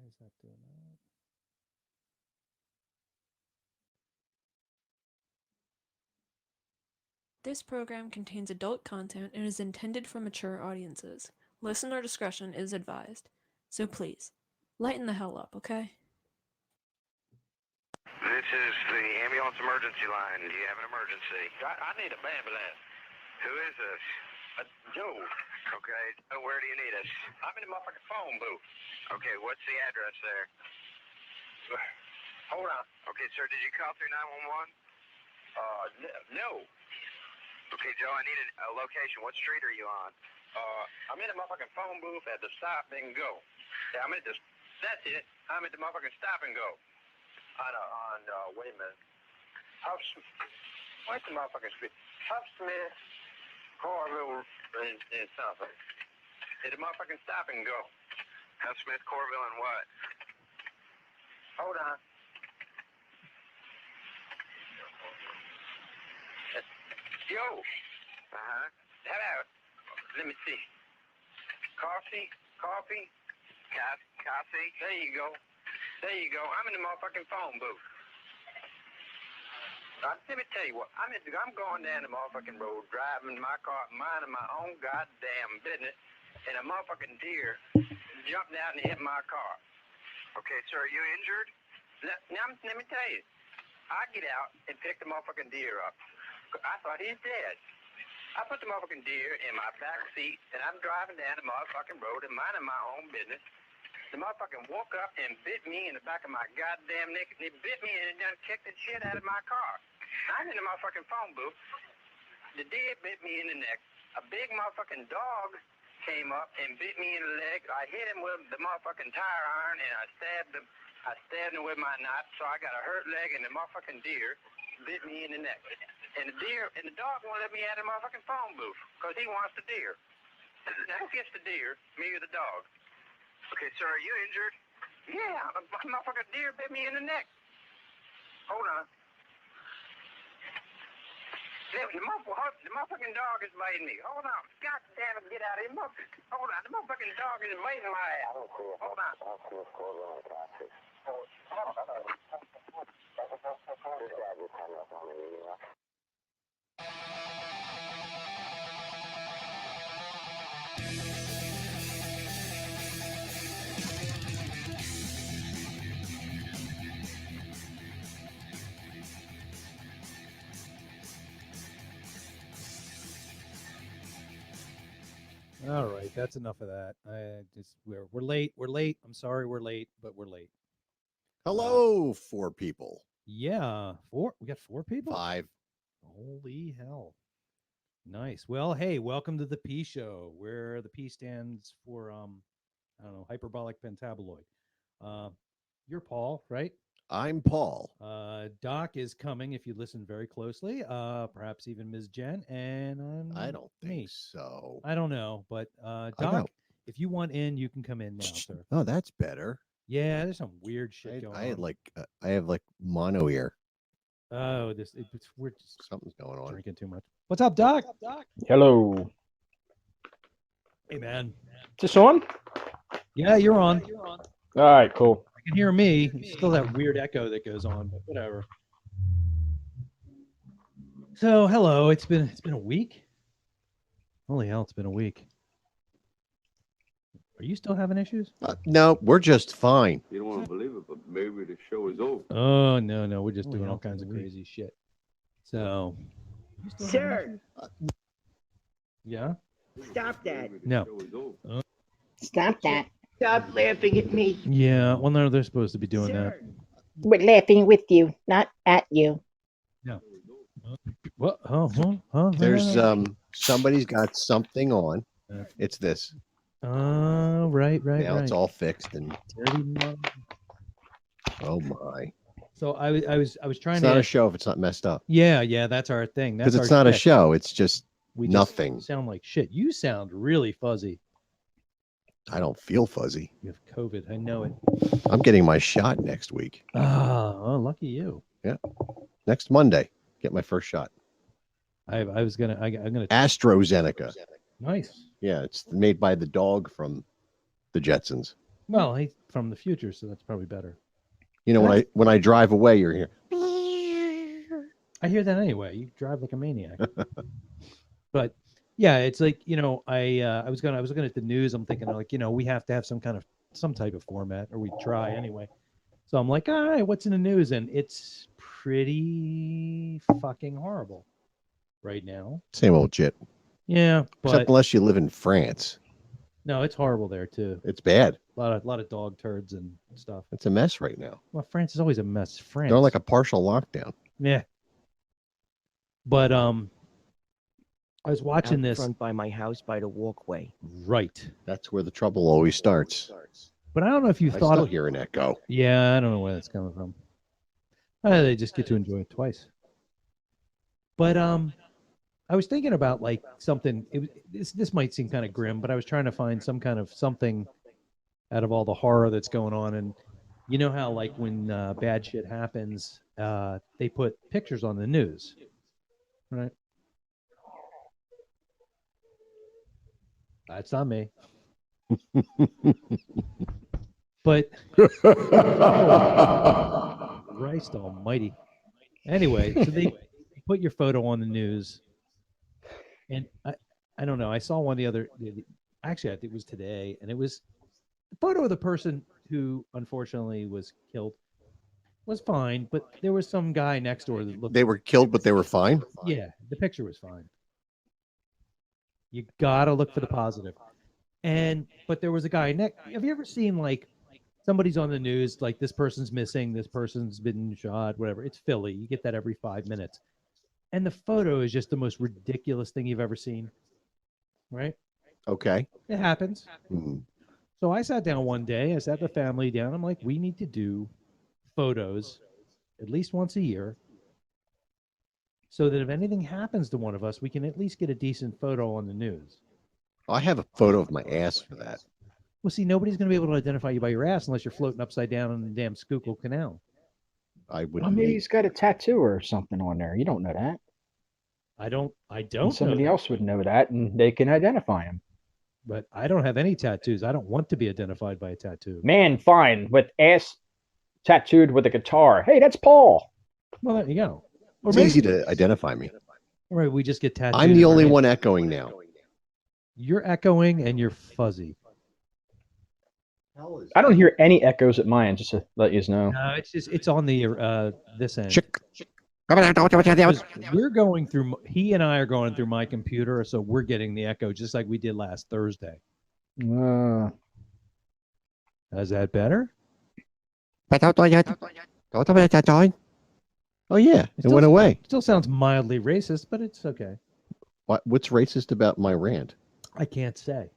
is that doing that? This program contains adult content and is intended for mature audiences. Listener discretion is advised. So please, lighten the hell up, okay? This is the ambulance emergency line. Do you have an emergency? I need an ambulance. Who is this? Joe, Okay, where do you need us? I'm in the motherfucking phone booth. Okay, what's the address there? Hold on. Okay, sir, did you call through 911? No. Okay, Joe, I need a location. What street are you on? I'm in the motherfucking phone booth at the stop and go. Yeah, that's it. I'm at the motherfucking stop and go. Wait a minute. What's the motherfucking street? Huffsmith, Corville, and something. At the motherfucking stop and go. Smith, Corville, and what? Hold on. Yo. Uh-huh. Hello. Let me see. Coffee. Cassie? There you go. I'm in the motherfucking phone booth. Let me tell you what. I'm going down the motherfucking road, driving my car, minding my own goddamn business, and a motherfucking deer jumped out and hit my car. Okay, sir, are you injured? Let me tell you. I get out and pick the motherfucking deer up. I thought he's dead. I put the motherfucking deer in my back seat, and I'm driving down the motherfucking road and minding my own business. The motherfucking woke up and bit me in the back of my goddamn neck. And he bit me and done kicked the shit out of my car. I'm in the motherfucking phone booth. The deer bit me in the neck. A big motherfucking dog came up and bit me in the leg. I hit him with the motherfucking tire iron, and I stabbed him with my knife. So I got a hurt leg, and the motherfucking deer bit me in the neck. And the dog won't let me out of the motherfucking phone booth because he wants the deer. Now who gets the deer? Me or the dog? Okay, sir, are you injured? Yeah, a motherfucking deer bit me in the neck. Hold on. The motherfucking dog is biting me. Hold on. God damn it, get out of here. Hold on. The motherfucking dog is biting my ass. Hold on. All right, that's enough of that. We're late. We're late. I'm sorry we're late, but we're late. Hello, 4 people. Yeah, 4. We got 4 people. 5. Holy hell! Nice. Well, hey, welcome to the P Show, where the P stands for I don't know, hyperbolic pentaboloid. You're Paul, right? I'm Paul. Doc is coming if you listen very closely. Perhaps even Ms. Jen, and I don't think me. so. I don't know, but Doc, know. if you want in, you can come in now, sir. Oh, that's better. Yeah, there's some weird shit going on. I have like mono ear. Oh, we're just Something's going on. drinking too much. What's up, Doc? Hello. Hey, man. Is this on? Yeah, you're on. All right, cool. I can hear me. It's still that weird echo that goes on, but whatever. So, hello. It's been a week. Holy hell, it's been a week. Are you still having issues? No, we're just fine. You don't want to believe it, but maybe the show is over. Oh, no. We're just doing all kinds of crazy shit. So, Sir, yeah? stop that. No. Stop that. Stop laughing at me. Yeah, well, no, they're supposed to be doing Sir, we're laughing with you, not at you. that. What? Huh? There's somebody's got something on. It's this. Right. Now it's all fixed and Dirty mother- oh my. So I was trying It's to. not a show if it's not messed up. Yeah, that's our thing. Because That's it's our not a shtick. show. It's just We nothing. Just sound like shit. You sound really fuzzy. I don't feel fuzzy. You have COVID. I know it. I'm getting my shot next week. Oh, lucky you. Next Monday. Get my first shot. I'm gonna. AstraZeneca. Nice. Yeah, it's made by the dog from the Jetsons. Well, he's from the future, so that's probably better. You know, when I drive away, you're here. I hear that anyway. You drive like a maniac. But yeah, it's like, I was looking at the news. I'm thinking like, we have to have some type of format, or we try anyway. So I'm like, all right, what's in the news? And it's pretty fucking horrible right now. Same old shit. Yeah, but Except unless you live in France. no, it's horrible there too. It's bad. A lot of dog turds and stuff. It's a mess right now. Well, France is always a mess. France. They're on like a partial lockdown. Yeah. But I was watching Out this. front by my house by the walkway. Right. That's where the trouble always starts. But I don't know if you I thought still of, hear an echo. yeah, I don't know where that's coming from. They just get to enjoy it twice. But I was thinking about like something. This might seem kind of grim, but I was trying to find some kind of something out of all the horror that's going on. And you know how like when bad shit happens, they put pictures on the news, right? That's not me. But Christ almighty. Anyway, so they put your photo on the news. And I don't know. I saw one actually, I think it was today, and it was the photo of the person who unfortunately was killed was fine, but there was some guy next door that looked. They were killed, but they were fine. Yeah, the picture was fine. You gotta look for the positive. But there was a guy next. Have you ever seen like somebody's on the news, like this person's missing, this person's been shot, whatever? It's Philly. You get that every 5 minutes. And the photo is just the most ridiculous thing you've ever seen. Right? Okay. It happens. Mhm. So I sat down one day, I sat the family down. I'm like, we need to do photos at least once a year so that if anything happens to one of us, we can at least get a decent photo on the news. I have a photo of my ass for that. Well, see, nobody's going to be able to identify you by your ass unless you're floating upside down in the damn Schuylkill Canal. I would. Well, maybe he's got a tattoo or something on there. You don't know that. I don't And somebody know that, else would know that, and they can identify him. but I don't have any tattoos. I don't want to be identified by a tattoo. Man, fine, with ass tattooed with a guitar. Hey, that's Paul. Well, there you go. Or It's maybe, easy to identify me. all right, we just get tattooed. I'm the only one echoing now. You're echoing and you're fuzzy. I don't hear any echoes at my end, just to let you know. No, it's on the this end. Chick. 'Cause we're going through. He and I are going through my computer, so we're getting the echo just like we did last Thursday. Is that better? Oh yeah, it still- went away. Still sounds mildly racist, but it's okay. What's racist about my rant? I can't say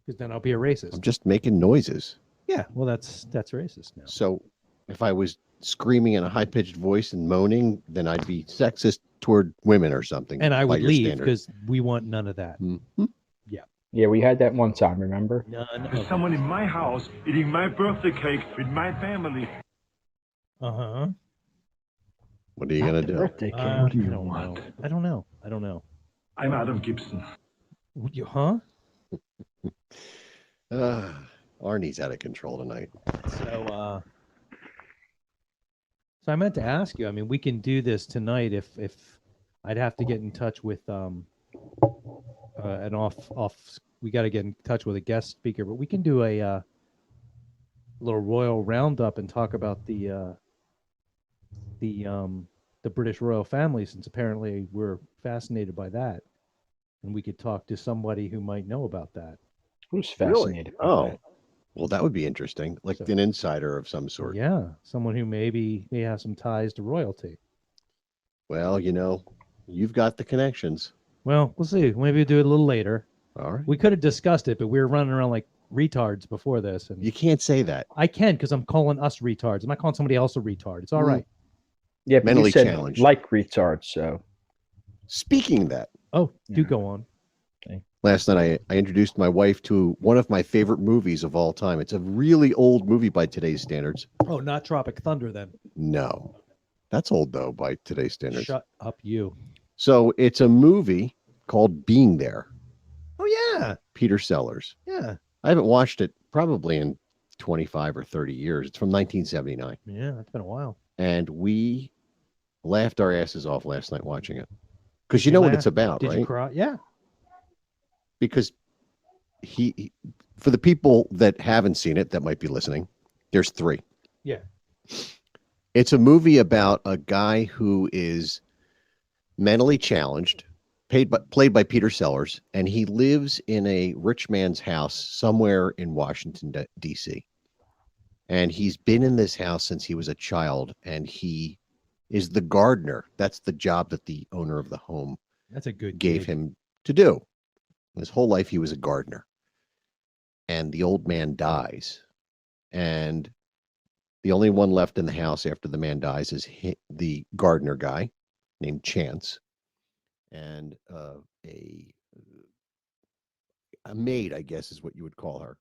because then I'll be a racist. I'm just making noises. Yeah, well, that's racist now. So if I was screaming in a high-pitched voice and moaning, then I'd be sexist toward women or something. And I by would your leave standard. because we want none of that. Mhm. Yeah, we had that one time, remember? None There's of someone in my house eating my birthday cake with my family. Uh-huh. What are you gonna do? Birthday cake. What do you I don't want? know. I don't know. I'm Adam Gibson. You, huh? Arnie's out of control tonight. So I meant to ask you. I mean, we can do this tonight if I'd have to get in touch with an off. We got to get in touch with a guest speaker, but we can do a little royal roundup and talk about the British royal family, since apparently we're fascinated by that, and we could talk to somebody who might know about that. Who's fascinated? by Oh, that? well, that would be interesting. Like So- an insider of some sort. Yeah, someone who may have some ties to royalty. Well, you've got the connections. Well, we'll see. Maybe we'll do it a little later. All right. We could have discussed it, but we were running around like retards before this, and You can't say that. I can because I'm calling us retards. I'm not calling somebody else a retard. It's all Mm. right. Yeah, but Mentally you said challenged. like retards, so. Speaking of that, Oh, do Yeah. go on. last night I introduced my wife to one of my favorite movies of all time. It's a really old movie by today's standards. Oh, not Tropic Thunder then. No, that's old though by today's standards. Shut up, you. So it's a movie called Being There. Oh yeah, Peter Sellers. yeah. I haven't watched it probably in 25 or 30 years. It's from 1979. Yeah, it's been a while. And we laughed our asses off last night watching it. Because Did you know what laugh? it's about, Did right? you cry? Yeah. Because for the people that haven't seen it, that might be listening, there's 3. Yeah. It's a movie about a guy who is mentally challenged, played by Peter Sellers, and he lives in a rich man's house somewhere in Washington, D.C. And he's been in this house since he was a child, and he is the gardener. That's the job that the owner of the home That's a good gave gig. him to do. His whole life, he was a gardener. And the old man dies. And the only one left in the house after the man dies is the gardener guy named Chance, and a maid, I guess is what you would call her.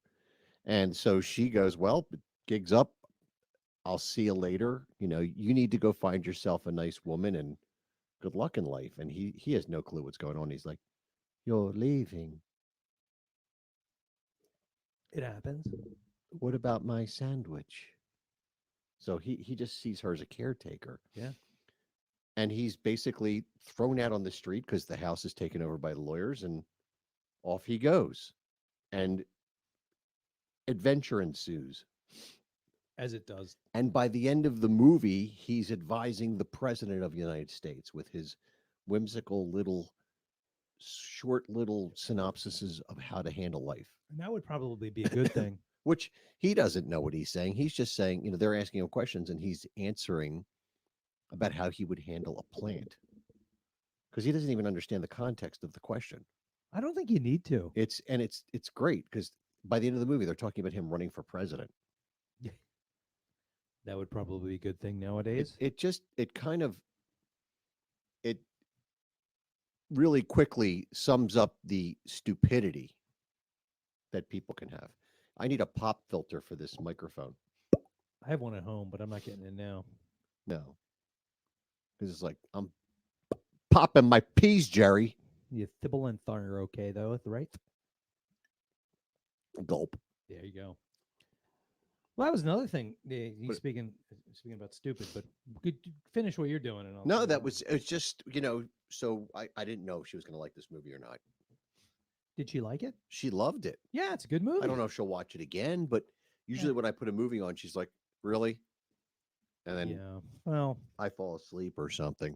And so she goes, well, gig's up. I'll see you later. You know, you need to go find yourself a nice woman and good luck in life. And he has no clue what's going on. He's like, you're leaving. It happens. What about my sandwich? So he just sees her as a caretaker. Yeah. And he's basically thrown out on the street because the house is taken over by the lawyers, and off he goes. And adventure ensues. As it does. And by the end of the movie, he's advising the president of the United States with his whimsical short little synopsises of how to handle life. And that would probably be a good thing. Which he doesn't know what he's saying. He's just saying, you know, they're asking him questions and he's answering about how he would handle a plant. Because he doesn't even understand the context of the question. I don't think you need to. It's great because by the end of the movie, they're talking about him running for president. That would probably be a good thing nowadays. It really quickly sums up the stupidity that people can have. I need a pop filter for this microphone. I have one at home, but I'm not getting it now. No. Because it's like, I'm popping my peas, Jerry. You Thibble and Thorn are okay, though, right? Gulp. There you go. Well, that was another thing. You speaking about stupid, but could you finish what you're doing? And I'll No, it's just, you know, so I didn't know if she was going to like this movie or not. Did she like it? She loved it. Yeah, it's a good movie. I don't know if she'll watch it again, but usually when I put a movie on, she's like, really? And then well, I fall asleep or something.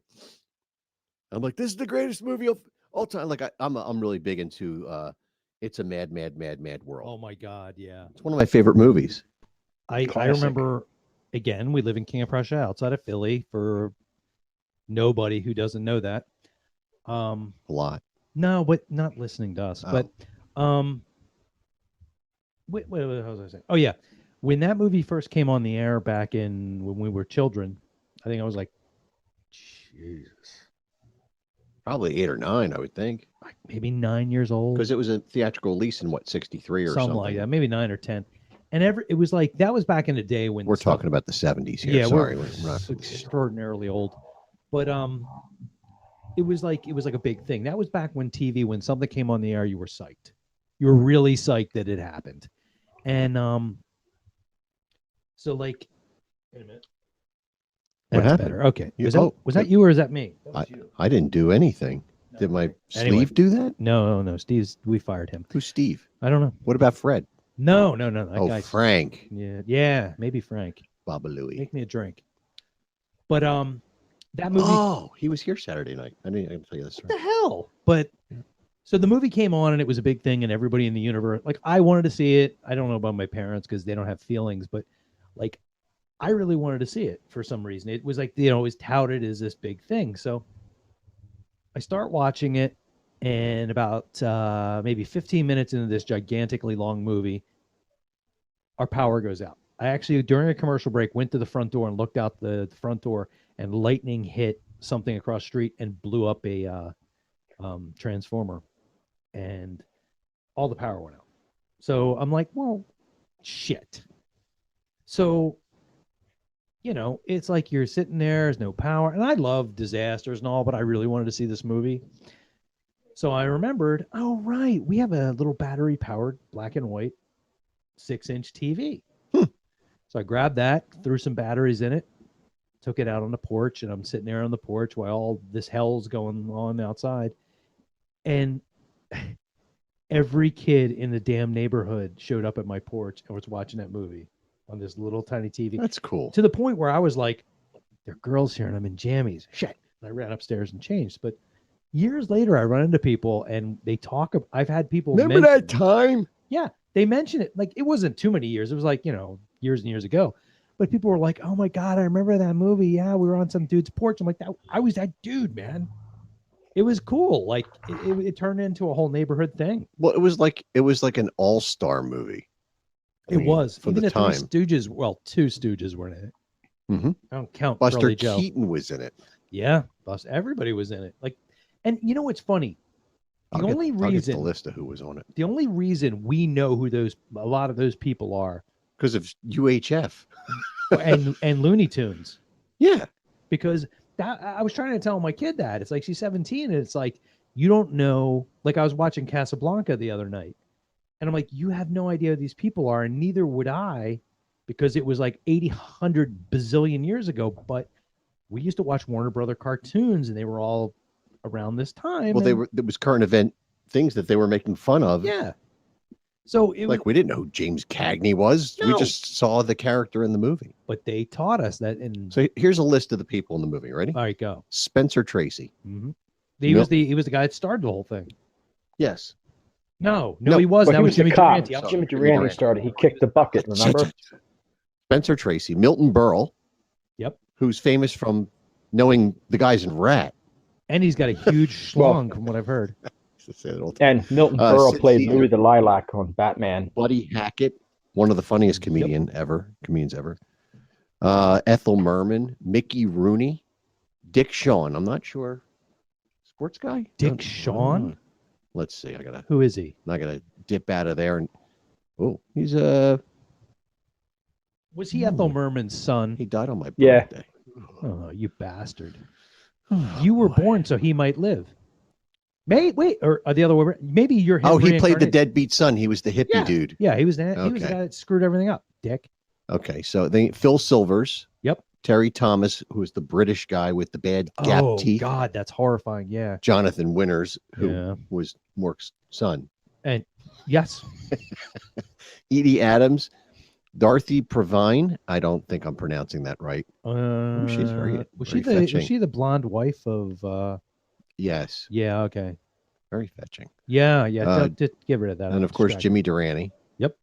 I'm like, this is the greatest movie of all time. Like I'm really big into It's a Mad, Mad, Mad, Mad World. Oh my God, yeah. It's one of my favorite movies. I remember, again, we live in King of Prussia outside of Philly, for nobody who doesn't know that. A lot. No, but not listening to us. Oh. But what was I saying? Oh yeah. When that movie first came on the air back when we were children, I think I was like, Jesus. Probably 8 or 9, I would think. Like maybe 9 years old. Because it was a theatrical release in 63 or something like that, maybe 9 or 10. And it was like, that was back in the day when we're talking about the 70s here. Yeah, sorry, we're not extraordinarily old. But it was like a big thing. That was back when TV, when something came on the air, you were psyched. You were really psyched that it happened. And so like, wait a minute. What That's happened? better. Okay. Was that you or is that me? That was you. I didn't do anything. No, Did my anyway. sleeve do that? No. We fired him. Who's Steve? I don't know. What about Fred? No. That guy. Frank. Yeah, maybe Frank. Baba Louie. Make me a drink. But that movie. Oh, he was here Saturday night. I didn't tell you this. What the hell? But so the movie came on and it was a big thing, and everybody in the universe, like, I wanted to see it. I don't know about my parents because they don't have feelings, but like, I really wanted to see it for some reason. It was like, it was touted as this big thing. So I start watching it, and about maybe 15 minutes into this gigantically long movie, our power goes out. I actually, during a commercial break, went to the front door and looked out the front door, and lightning hit something across the street and blew up a transformer, and all the power went out. So I'm like, well, shit. So, it's like you're sitting there, there's no power. And I love disasters and all, but I really wanted to see this movie. So I remembered, oh, right, we have a little battery-powered black and white 6-inch TV. Hmm. So I grabbed that, threw some batteries in it, took it out on the porch, and I'm sitting there on the porch while all this hell's going on outside. And every kid in the damn neighborhood showed up at my porch and was watching that movie on this little tiny TV. That's cool. To the point where I was like, there are girls here and I'm in jammies. Shit. And I ran upstairs and changed. But years later, I run into people and they talk. I've had people Remember that time? Yeah, they mention it. Like, it wasn't too many years. It was like, years and years ago. But people were like, oh my God, I remember that movie. Yeah, we were on some dude's porch. I'm like, I was that dude, man. It was cool. Like, it turned into a whole neighborhood thing. Well, it was like an all-star movie. It was. for Even the the Three time. Stooges, well, two Stooges were in it. Mm-hmm. I don't count Buster Curly Joe. Keaton was in it. Yeah, everybody was in it. Like, and you know what's funny? I'll get the reason list of who was on it. The only reason we know who a lot of those people are because of UHF and Looney Tunes. Yeah, because I was trying to tell my kid that it's like she's 17 and it's like you don't know. Like, I was watching Casablanca the other night, and I'm like, you have no idea who these people are, and neither would I, because it was like 100 bazillion years ago. But we used to watch Warner Brother cartoons, and they were all around this time. Well, it was current event things that they were making fun of. Yeah. So we didn't know who James Cagney was. No. We just saw the character in the movie. But they taught us that. So here's a list of the people in the movie. Ready? All right, go. Spencer Tracy. Mm-hmm. He was the guy that started the whole thing. Yes. No, he was. That was Jimmy cop. Durante. Jimmy Durante started. He kicked the bucket. Remember? Spencer Tracy, Milton Berle. Yep. Who's famous from knowing the guys in Rat. And he's got a huge schlong, from what I've heard. And Milton Berle played Louis the Lilac on Batman. Buddy Hackett, one of the funniest comedians ever. Ethel Merman, Mickey Rooney, Dick Shawn. I'm not sure. Sports guy? Dick Shawn? Let's see. Who is he? I gotta dip out of there and he's Was he Ethel Merman's son? He died on my birthday. Oh, you bastard. You were born so he might live. Or the other way around. Maybe you're him. Oh, he played the deadbeat son. He was the hippie dude. Yeah, he was the guy that screwed everything up, Dick. Okay, so Phil Silvers. Yep. Terry Thomas, who was the British guy with the bad gap teeth. Oh, God, that's horrifying. Yeah. Jonathan Winters, who was Mork's son. And yes. Edie Adams, Dorothy Provine. I don't think I'm pronouncing that right. She's was she the blonde wife of Yes. Yeah, okay. Very fetching. Yeah. Just get rid of that. And of course Jimmy Durante. Yep.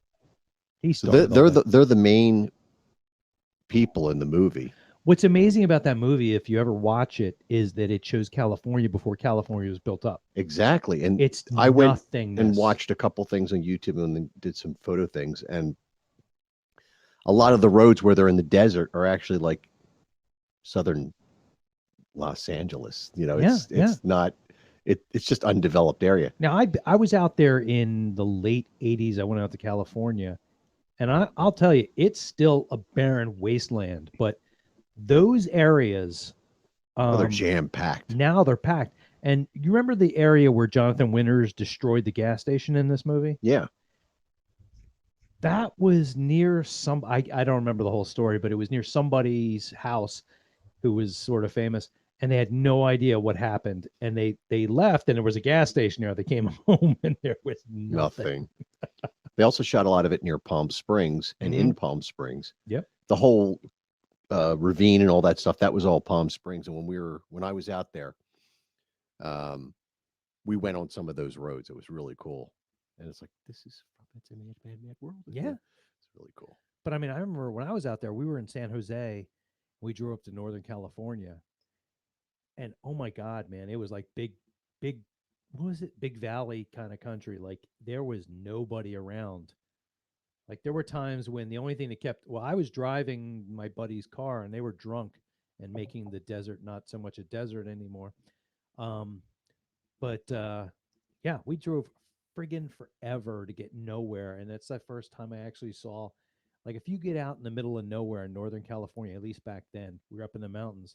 They're the main people in the movie. What's amazing about that movie, if you ever watch it, is that it shows California before California was built up. Exactly. And I went and watched a couple things on YouTube and then did some photo things. And a lot of the roads where they're in the desert are actually like southern Los Angeles. It's not, it's just undeveloped area. Now, I was out there in the late 80s. I went out to California, and I'll tell you, it's still a barren wasteland, but those areas, they're jam-packed. Now they're packed. And you remember the area where Jonathan Winters destroyed the gas station in this movie? Yeah. That was near I don't remember the whole story, but it was near somebody's house who was sort of famous, and they had no idea what happened. And they left, and there was a gas station there. They came home, and there was nothing. They also shot a lot of it near Palm Springs and in Palm Springs. Yep. The whole ravine and all that stuff, that was all Palm Springs. And when I was out there, we went on some of those roads. It was really cool. And it's like, it's a mad world. Yeah. It's really cool. But I mean, I remember when I was out there, we were in San Jose. We drove up to Northern California. And oh my God, man, it was like big, what was it? Big Valley kind of country. Like, there was nobody around. Like, there were times when the only thing that I was driving my buddy's car and they were drunk and making the desert not so much a desert anymore. Yeah, we drove friggin' forever to get nowhere. And that's the first time I actually saw, like, if you get out in the middle of nowhere in Northern California, at least back then, we were up in the mountains,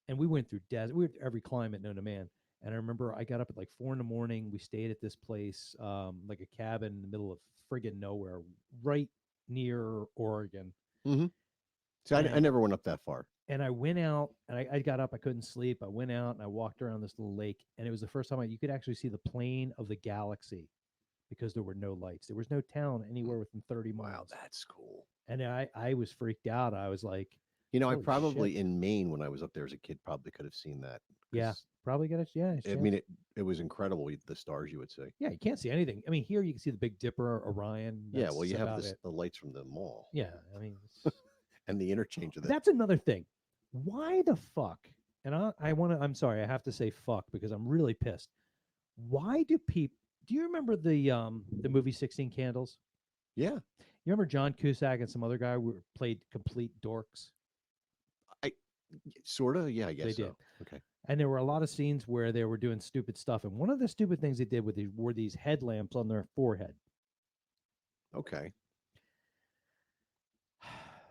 and we went through desert. We were every climate known to man. And I remember I got up at like 4 in the morning. We stayed at this place, like a cabin in the middle of friggin' nowhere, right near Oregon. Mm-hmm. See, I And- never went up that far. And I went out and I got up. I couldn't sleep. I went out and I walked around this little lake. And it was the first time you could actually see the plane of the galaxy because there were no lights. There was no town anywhere within 30 miles. Wow, that's cool. And I was freaked out. I was like, I holy probably shit. in Maine when I was up there as a kid probably could have seen that. Yeah, 'cause, probably got it. Yeah. I mean, it was incredible, the stars you would see. Yeah, you can't see anything. I mean, here you can see the Big Dipper, Orion. Yeah, well, that's you have about this, it. the lights from the mall. Yeah, I mean, And the interchange of that. that's another thing. Why the fuck? And I'm sorry, I have to say fuck because I'm really pissed. Why do people? Do you remember the movie 16 Candles? Yeah, You remember John Cusack and some other guy who played complete dorks? sort of. Yeah, I guess They so. did. Okay. And there were a lot of scenes where they were doing stupid stuff. And one of the stupid things they did were these headlamps on their forehead. Okay.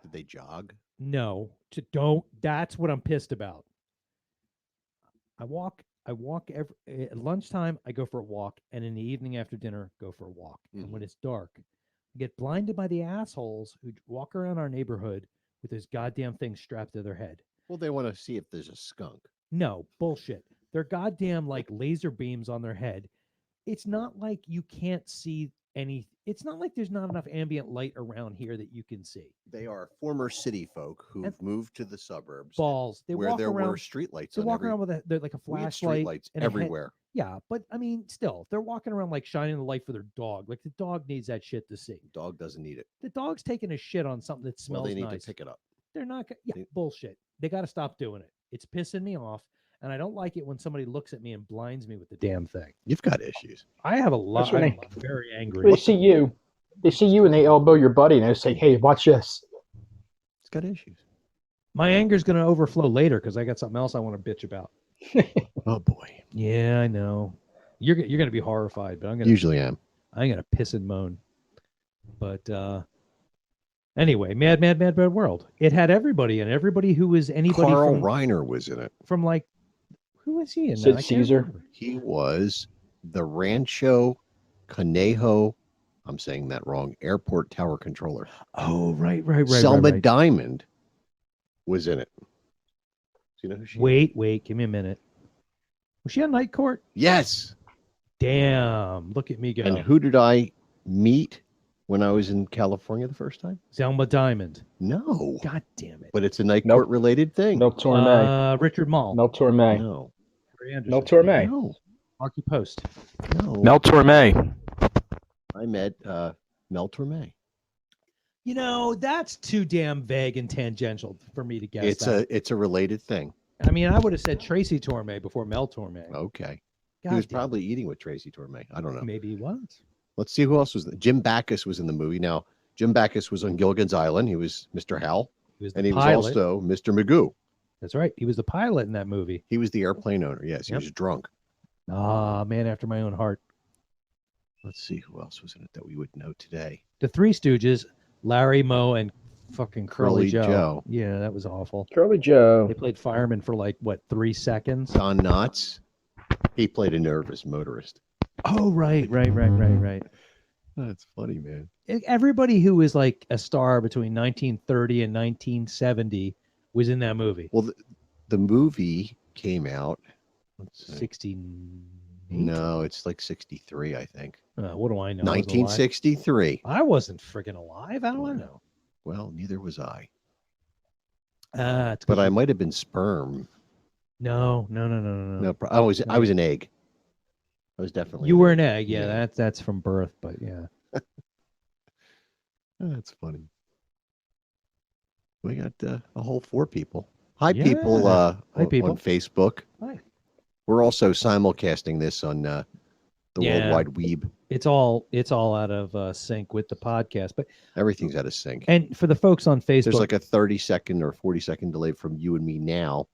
Did they jog? No, don't. That's what I'm pissed about. I walk every at lunchtime. I go for a walk, and in the evening after dinner, go for a walk. And when it's dark, I get blinded by the assholes who walk around our neighborhood with this goddamn thing strapped to their head. Well, they want to see if there's a skunk. No bullshit. They're goddamn like laser beams on their head. It's not like you can't see any. It's not like there's not enough ambient light around here that you can see. They are former city folk who've And- moved to the suburbs Balls. They where walk there around. were streetlights. They walk around with they're like a we had flashlight streetlights and a head- everywhere. Yeah, but I mean, still, they're walking around like shining the light for their dog. Like the dog needs that shit to see. Dog doesn't need it. The dog's taking a shit on something that Well, smells they need nice. to pick it up. They're not. Yeah, They- bullshit. They got to stop doing it. It's pissing me off, and I don't like it when somebody looks at me and blinds me with the damn thing. You've got issues. I have a lot. That's when I'm they- very angry. They see you. They see you and they elbow your buddy and they say, "Hey, watch this." It's got issues. My anger's going to overflow later because I got something else I want to bitch about. Oh boy. Yeah, I know. You're going to be horrified, but I'm going Usually am. to piss and moan. But anyway, Mad World. It had everybody and everybody who was anybody Carl from, Reiner was in it. from like who was he in? Sid that? I can't Caesar. remember. He was the Rancho Conejo. I'm saying that wrong. Airport tower controller. Oh, right. Selma right. Diamond was in it. Do you know who she is? Wait, give me a minute. Was she on Night Court? Yes. Damn, look at me go. And who did I meet when I was in California the first time? Selma Diamond. No. God damn it. But it's a Night Nope. Court related thing. Mel Torme. Richard Mall. Mel Torme. No. Harry Anderson. Mel Torme. No. Marky Post. No. Mel Torme. I met Mel Torme. You know, that's too damn vague and tangential for me to guess. that. It's a related thing. I mean, I would have said Tracy Torme before Mel Torme. Okay. God He was damn. probably eating with Tracy Torme. I don't know. Maybe he was. Let's see who else was there. Jim Backus was in the movie. Now, Jim Backus was on Gilligan's Island. He was Mr. Hal, He was the and he pilot. was also Mr. Magoo. That's right. He was the pilot in that movie. He was the airplane owner. Yes, he Yep. was drunk. Ah, man after my own heart. Let's see who else was in it that we would know today. The Three Stooges, Larry, Moe, and fucking Curly Curly Joe. Joe. Yeah, that was awful. Curly Joe. They played firemen for like, what, 3 seconds? Don Knotts. He played a nervous motorist. Oh, right. That's funny, man. Everybody who was like a star between 1930 and 1970 was in that movie. Well, the movie came out. Let's see. 16. No, it's like 63, I think. What do I know? I was alive. 1963. I wasn't friggin' alive. How do I know? Well, neither was I. It's But 'cause I you- might have been sperm. No. No, I was an egg. I was definitely. You an were egg. an egg. Yeah, Yeah. that's from birth. But yeah. That's funny. We got a whole 4 people. Hi, people. Yeah. Hi, on people. Facebook. Hi. We're also simulcasting this on the Yeah. Worldwide Weeb. It's all out of sync with the podcast. But Everything's out of sync. and for the folks on Facebook, There's like a 30-second or 40-second delay from you and me now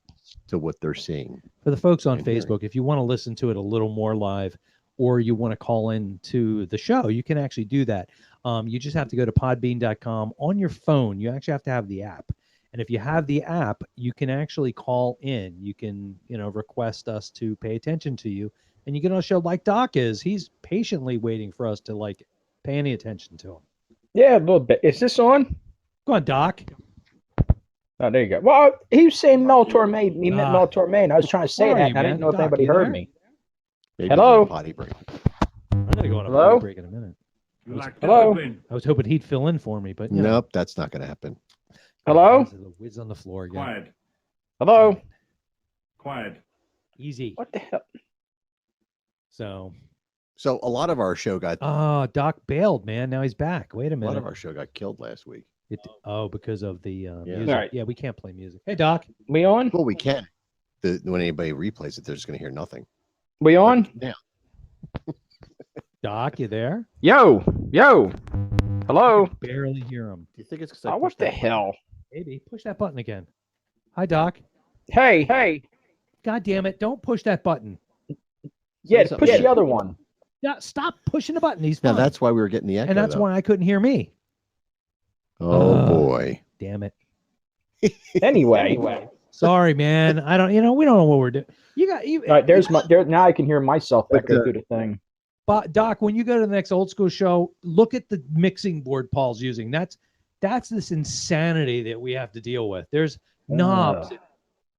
to what they're seeing. for the folks on and hearing. Facebook, if you want to listen to it a little more live, or you want to call in to the show, you can actually do that. You just have to go to podbean.com on your phone. You actually have to have the app, And if you have the app, you can actually call in. You can, request us to pay attention to you. And you get on a show like Doc is. He's patiently waiting for us to pay any attention to him. Yeah, a little bit. Is this on? Go on, Doc. Oh, there you go. Well, he was saying Mel Torme. He meant Ah. Mel Torme, and I was trying to say Where are that, you, and I didn't man? know if Doc, anybody you heard there? me. Maybe Hello? he's on a potty break. I'm going to go on a Hello? potty break in a minute. You like Hello? discipline? I was hoping he'd fill in for me, but Nope, that's not going to happen. Hello? This is a whiz on the floor again. Quiet. Hello? Quiet. Easy. What the hell? So, So a lot of our show got Doc bailed, man. Now he's back. Wait a a lot minute. of our show got killed last week. Because of the Yeah. music. All right. Yeah, we can't play music. Hey, Doc. We on? Well, we can. When anybody replays it, they're just going to hear nothing. We on? Yeah. Doc, you there? Yo! Hello? Do Barely hear him. you think it's because Oh, what the hell? Maybe push that button again. Hi, Doc. Hey! God damn it! Don't push that button. Yeah, Say push something. the other one. Yeah, stop pushing the button. He's Now fine. that's why we were getting the echo. and that's though. why I couldn't hear me. Oh boy. Damn it. Anyway. Sorry, man. I don't. We don't know what we're doing. You got you. All right, there's my. There now I can hear myself But, echo through the thing. But Doc, when you go to the next old school show, look at the mixing board Paul's using. That's this insanity that we have to deal with. There's knobs, and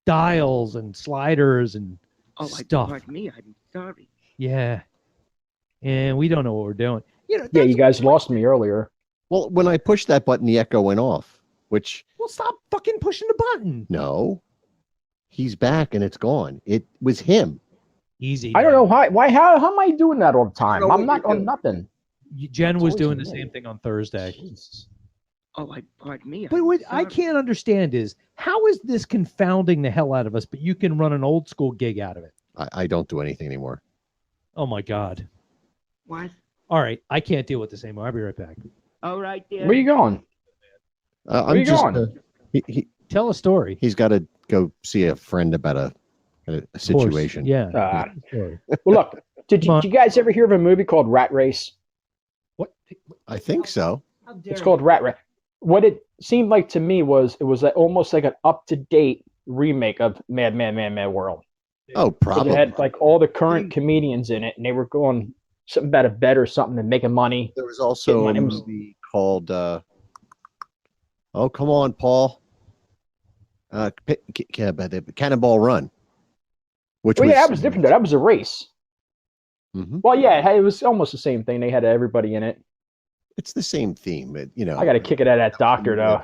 dials, and sliders, and stuff. Pardon me, I'm sorry. Yeah, and we don't know what we're doing. Yeah, you guys lost me earlier. Well, when I pushed that button, the echo went off. Which Well, stop fucking pushing the button. no, he's back and it's gone. It was him. Easy. I don't man. know why. How am I doing that all the time? know I'm what not you're on doing. nothing. Jen was It's doing the always me. same thing on Thursday. Jesus. Pardon me. But what I can't understand is how is this confounding the hell out of us, but you can run an old school gig out of it? I don't do anything anymore. Oh my God. What? All right. I can't deal with this anymore. I'll be right back. All right, there. Where you going? I'm Where you just. going? Tell a story. He's got to go see a friend about a Of course. situation. Yeah. Well, look. Did Come on. you guys ever hear of a movie called Rat Race? What? I think so. How dare It's called Rat Race. What it seemed like to me was almost like an up-to-date remake of Mad World. Oh, But probably. it had like all the current comedians in it, and they were going something about a bet or something and making money. There was also a Getting money. movie called. Oh, come on, Paul. Cannonball Run. Which Well, yeah, that was different. Though. That was a race. Mhm. Well, yeah, it was almost the same thing. They had everybody in it. It's the same theme. I got to kick it out of that doctor though.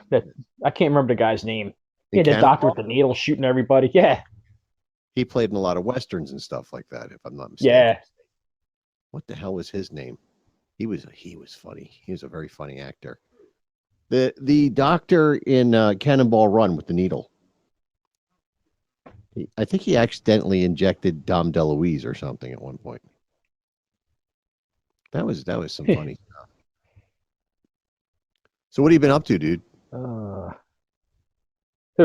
I can't remember the guy's name. Yeah, the doctor with the needle shooting everybody. Yeah, He played in a lot of westerns and stuff like that. If I'm not mistaken. yeah. What the hell was his name? He was funny. He was a very funny actor. The doctor in Cannonball Run with the needle. I think he accidentally injected Dom DeLuise or something at one point. That was some funny stuff. So what have you been up to, dude? Who,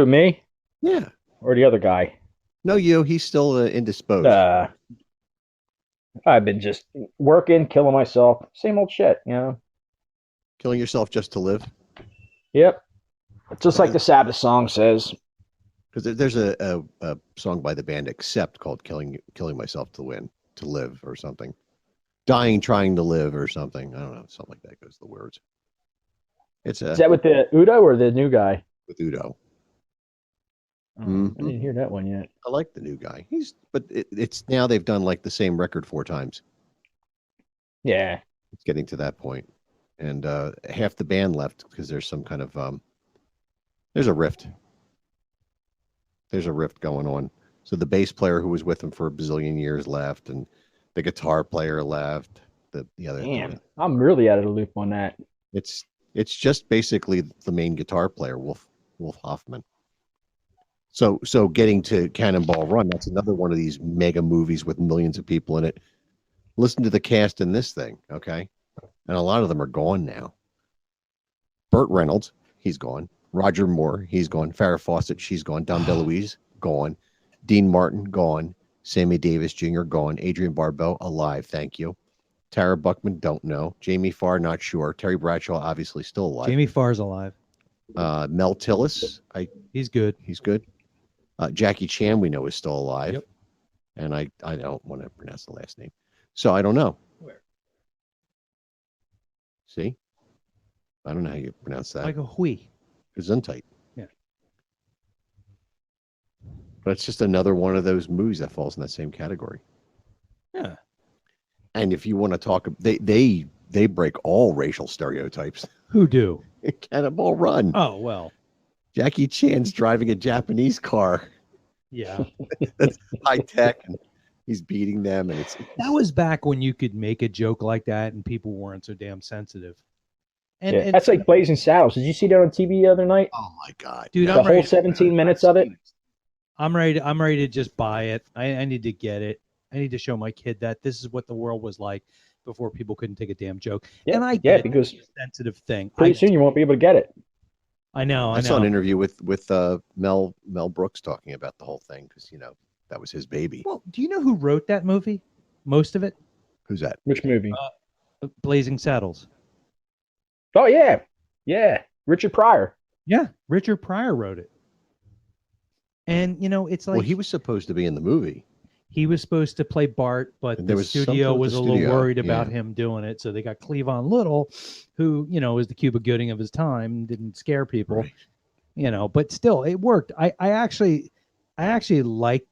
me Yeah. or the other guy? No, you. He's still indisposed. I've been just working, killing myself. Same old shit, Killing yourself just to live. Yep. Just like the Sabbath song says. Because there's a song by the band Accept called "Killing Myself to Live" or something. Dying trying to live or something. I don't know. Something like that goes the words. Is that with the Udo or the new guy? With Udo. I didn't hear that one yet. I like the new guy. But it's now they've done like the same record 4 times. Yeah. It's getting to that point. And half the band left because there's some kind of there's a rift. There's a rift going on. So the bass player who was with him for a bazillion years left, and the guitar player left. The other. Damn, I'm really out of the loop on that. It's just basically the main guitar player, Wolf Hoffman. So getting to Cannonball Run, that's another one of these mega movies with millions of people in it. Listen to the cast in this thing, okay? And a lot of them are gone now. Burt Reynolds, he's gone. Roger Moore, he's gone. Farrah Fawcett, she's gone. Dom DeLuise, gone. Dean Martin, gone. Sammy Davis Jr., gone. Adrian Barbeau, alive, thank you. Tara Buckman, don't know. Jamie Farr, not sure. Terry Bradshaw, obviously still alive. Jamie Farr's alive. Mel Tillis, He's good. he's good. Jackie Chan, we know, is still alive. Yep. And I don't want to pronounce the last name, so I don't know. Where? See, I don't know how you pronounce that. Michael Hui. Gesundheit. Yeah. But it's just another one of those movies that falls in that same category. Yeah. And if you want to talk, they break all racial stereotypes. Who do? Cannonball Run. Oh well. Jackie Chan's driving a Japanese car. Yeah. That's high tech, and he's beating them, and it's That was back when you could make a joke like that and people weren't so damn sensitive. And, Yeah, and that's like Blazing Saddles. Did you see that on TV the other night? oh my god, dude, The I'm whole ready. 17 minutes of it. I'm ready to just buy it. I need to get it. I need to show my kid that this is what the world was like before people couldn't take a damn joke. Yeah, And I yeah, get because it's a sensitive thing. pretty soon you won't be able to get it. I know. I saw an interview with Mel Brooks talking about the whole thing because that was his baby. Well, do you know who wrote that movie? Most of it? Who's that? Which movie? Blazing Saddles. Oh yeah, yeah, Richard Pryor. Yeah, Richard Pryor wrote it. And it's like Well, he was supposed to be in the movie. he was supposed to play Bart, but And there the was something studio with was the a little studio, worried about yeah. him doing it, so they got Cleavon Little, who was the Cuba Gooding of his time, didn't scare people, Right. But still it worked. I actually liked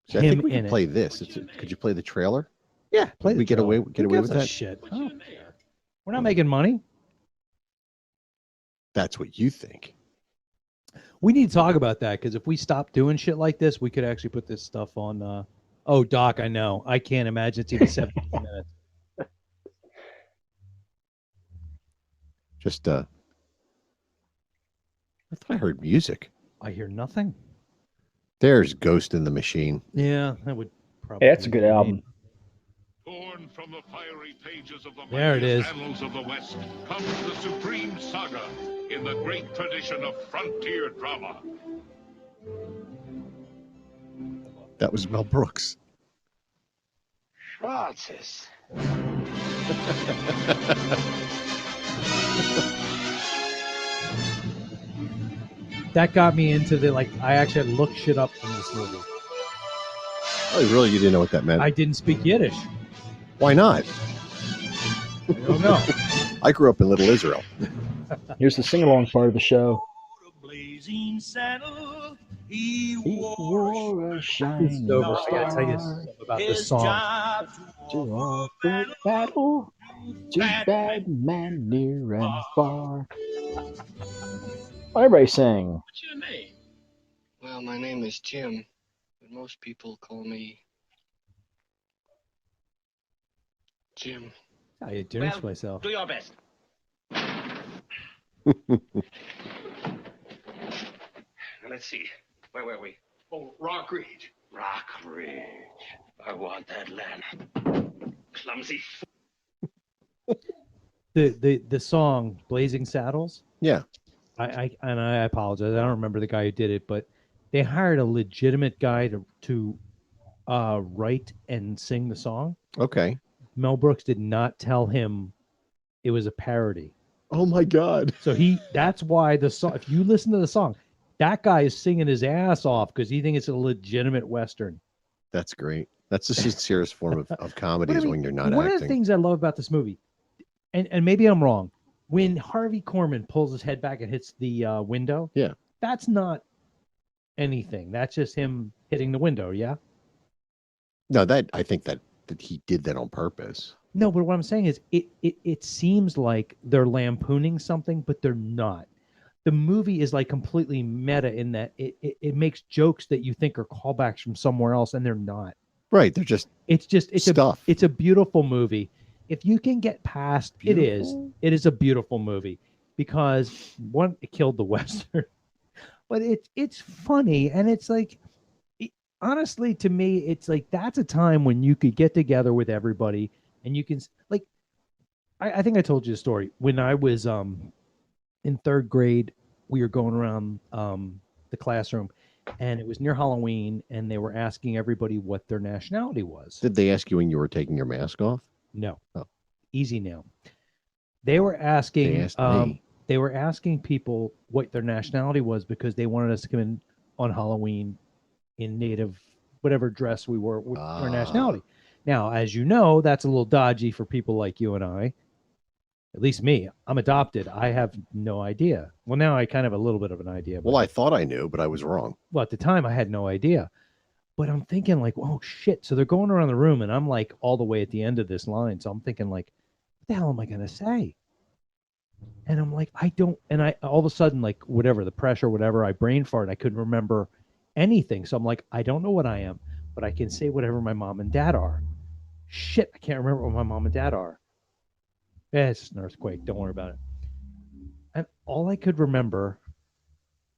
So I him think we in can it. play this. Could you play the trailer? Yeah, play We the get trailer. away Who with gives a that? shit. I don't care. We're not making money. That's what you think. We need to talk about that because if we stop doing shit like this, we could actually put this stuff on. Oh, Doc, I know. I can't imagine it's even 17 minutes. Just I thought I heard music. I hear nothing. There's Ghost in the Machine. Yeah, that would probably. Yeah, it's a good album. Torn from the fiery pages of the There it mightiest is. annals of the West comes the supreme saga in the great tradition of frontier drama. That was Mel Brooks. Francis. That got me into I actually had to look shit up from this movie. Oh, really? You didn't know what that meant? I didn't speak Yiddish. Why not? I don't know. I grew up in Little Israel. Here's the sing-along part of the show. Blazing saddle, He wore a shiny Over. I gotta tell you star something about this his song. job to offer battle to bad men near and far. Everybody sing. What's your name? Well, my name is Jim, but most people call me Jim. I introduced myself. Do your best. Let's see. Where were we? Oh, Rock Ridge. Rock Ridge. I want that land. Clumsy. The song "Blazing Saddles." Yeah. I apologize. I don't remember the guy who did it, but they hired a legitimate guy to write and sing the song. Okay. Mel Brooks did not tell him it was a parody. Oh my God. So that's why the song, if you listen to the song, that guy is singing his ass off because he thinks it's a legitimate Western. That's great. That's the sincerest form of comedy But I is mean, when you're not one acting. of the things I love about this movie, and maybe I'm wrong, when Harvey Korman pulls his head back and hits the window, Yeah. that's not anything. That's just him hitting the window, yeah? No, I think that he did that on purpose. No, but what I'm saying is it seems like they're lampooning something, but they're not. The movie is like completely meta in that it makes jokes that you think are callbacks from somewhere else, and they're not. Right. They're just It's stuff. It's a beautiful movie. If you can get past it is a beautiful movie because one, it killed the Western, but it's funny and it's like honestly to me it's like that's a time when you could get together with everybody and you can like I think I told you a story when I was in third grade. We were going around the classroom and it was near Halloween and they were asking everybody what their nationality was. Did they ask you when you were taking your mask off? No. Oh. Easy now. They were asking They asked me. they were asking people what their nationality was because they wanted us to come in on Halloween in native, whatever dress we were, our nationality. Now, as you know, that's a little dodgy for people like you and I. At least me. I'm adopted. I have no idea. Well, now I kind of have a little bit of an idea. Well, I thought I knew, but I was wrong. Well, at the time, I had no idea. But I'm thinking like, oh, shit. So they're going around the room, and I'm like all the way at the end of this line. So I'm thinking like, what the hell am I going to say? And I'm like, I don't. And I all of a sudden, like, whatever, the pressure, whatever, I brain fart. I couldn't remember anything. So I'm like, I don't know what I am, but I can say whatever my mom and dad are. Shit, I can't remember what my mom and dad are. Yeah, it's an earthquake. Don't worry about it. And all I could remember,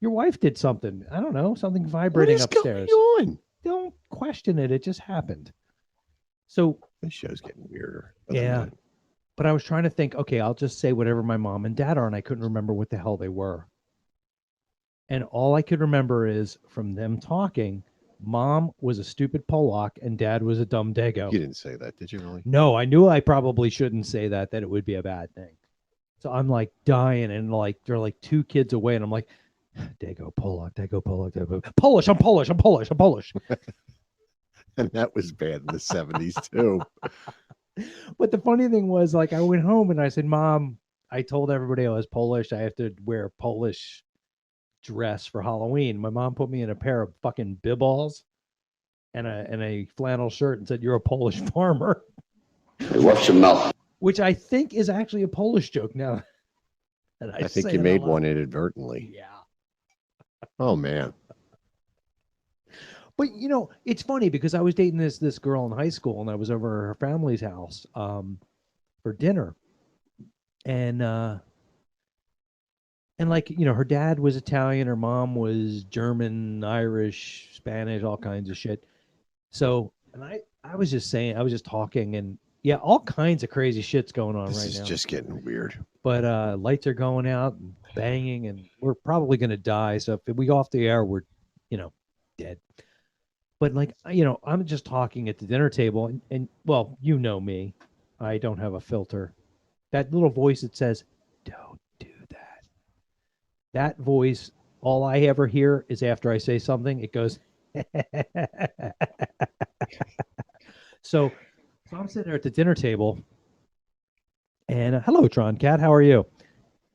your wife did something. I don't know, something vibrating upstairs. What is going on? Don't question it. It just happened. So this show's getting weirder. Yeah. But I was trying to think, okay, I'll just say whatever my mom and dad are, and I couldn't remember what the hell they were. And all I could remember is from them talking, mom was a stupid Polak and dad was a dumb Dago. You didn't say that, did you really? No, I knew I probably shouldn't say that it would be a bad thing. So I'm like dying, and like they're like 2 kids away, and I'm like, Dago, Polak, Dago, Polak, Dago. Polish, I'm Polish, I'm Polish, I'm Polish. And that was bad in the 70s too. But the funny thing was, like, I went home and I said, Mom, I told everybody I was Polish. I have to wear a Polish dress for Halloween. My mom put me in a pair of fucking bibballs and a flannel shirt and said, you're a Polish farmer. Hey, watch your mouth. Which I think is actually a Polish joke now. And I think you made one inadvertently. Yeah. Oh, man. But, you know, it's funny because I was dating this girl in high school, and I was over at her family's house for dinner. And like, you know, her dad was Italian, her mom was German, Irish, Spanish, all kinds of shit. So, and I was just saying, I was just talking, and yeah, all kinds of crazy shit's going on right now. This is just getting weird. But lights are going out and banging, and we're probably going to die. So if we go off the air, we're, you know, dead. But like, you know, I'm just talking at the dinner table, and well, you know me, I don't have a filter. That little voice that says, "Don't do that." That voice, all I ever hear is after I say something, it goes. So I'm sitting there at the dinner table, and hello, Tron Cat, how are you?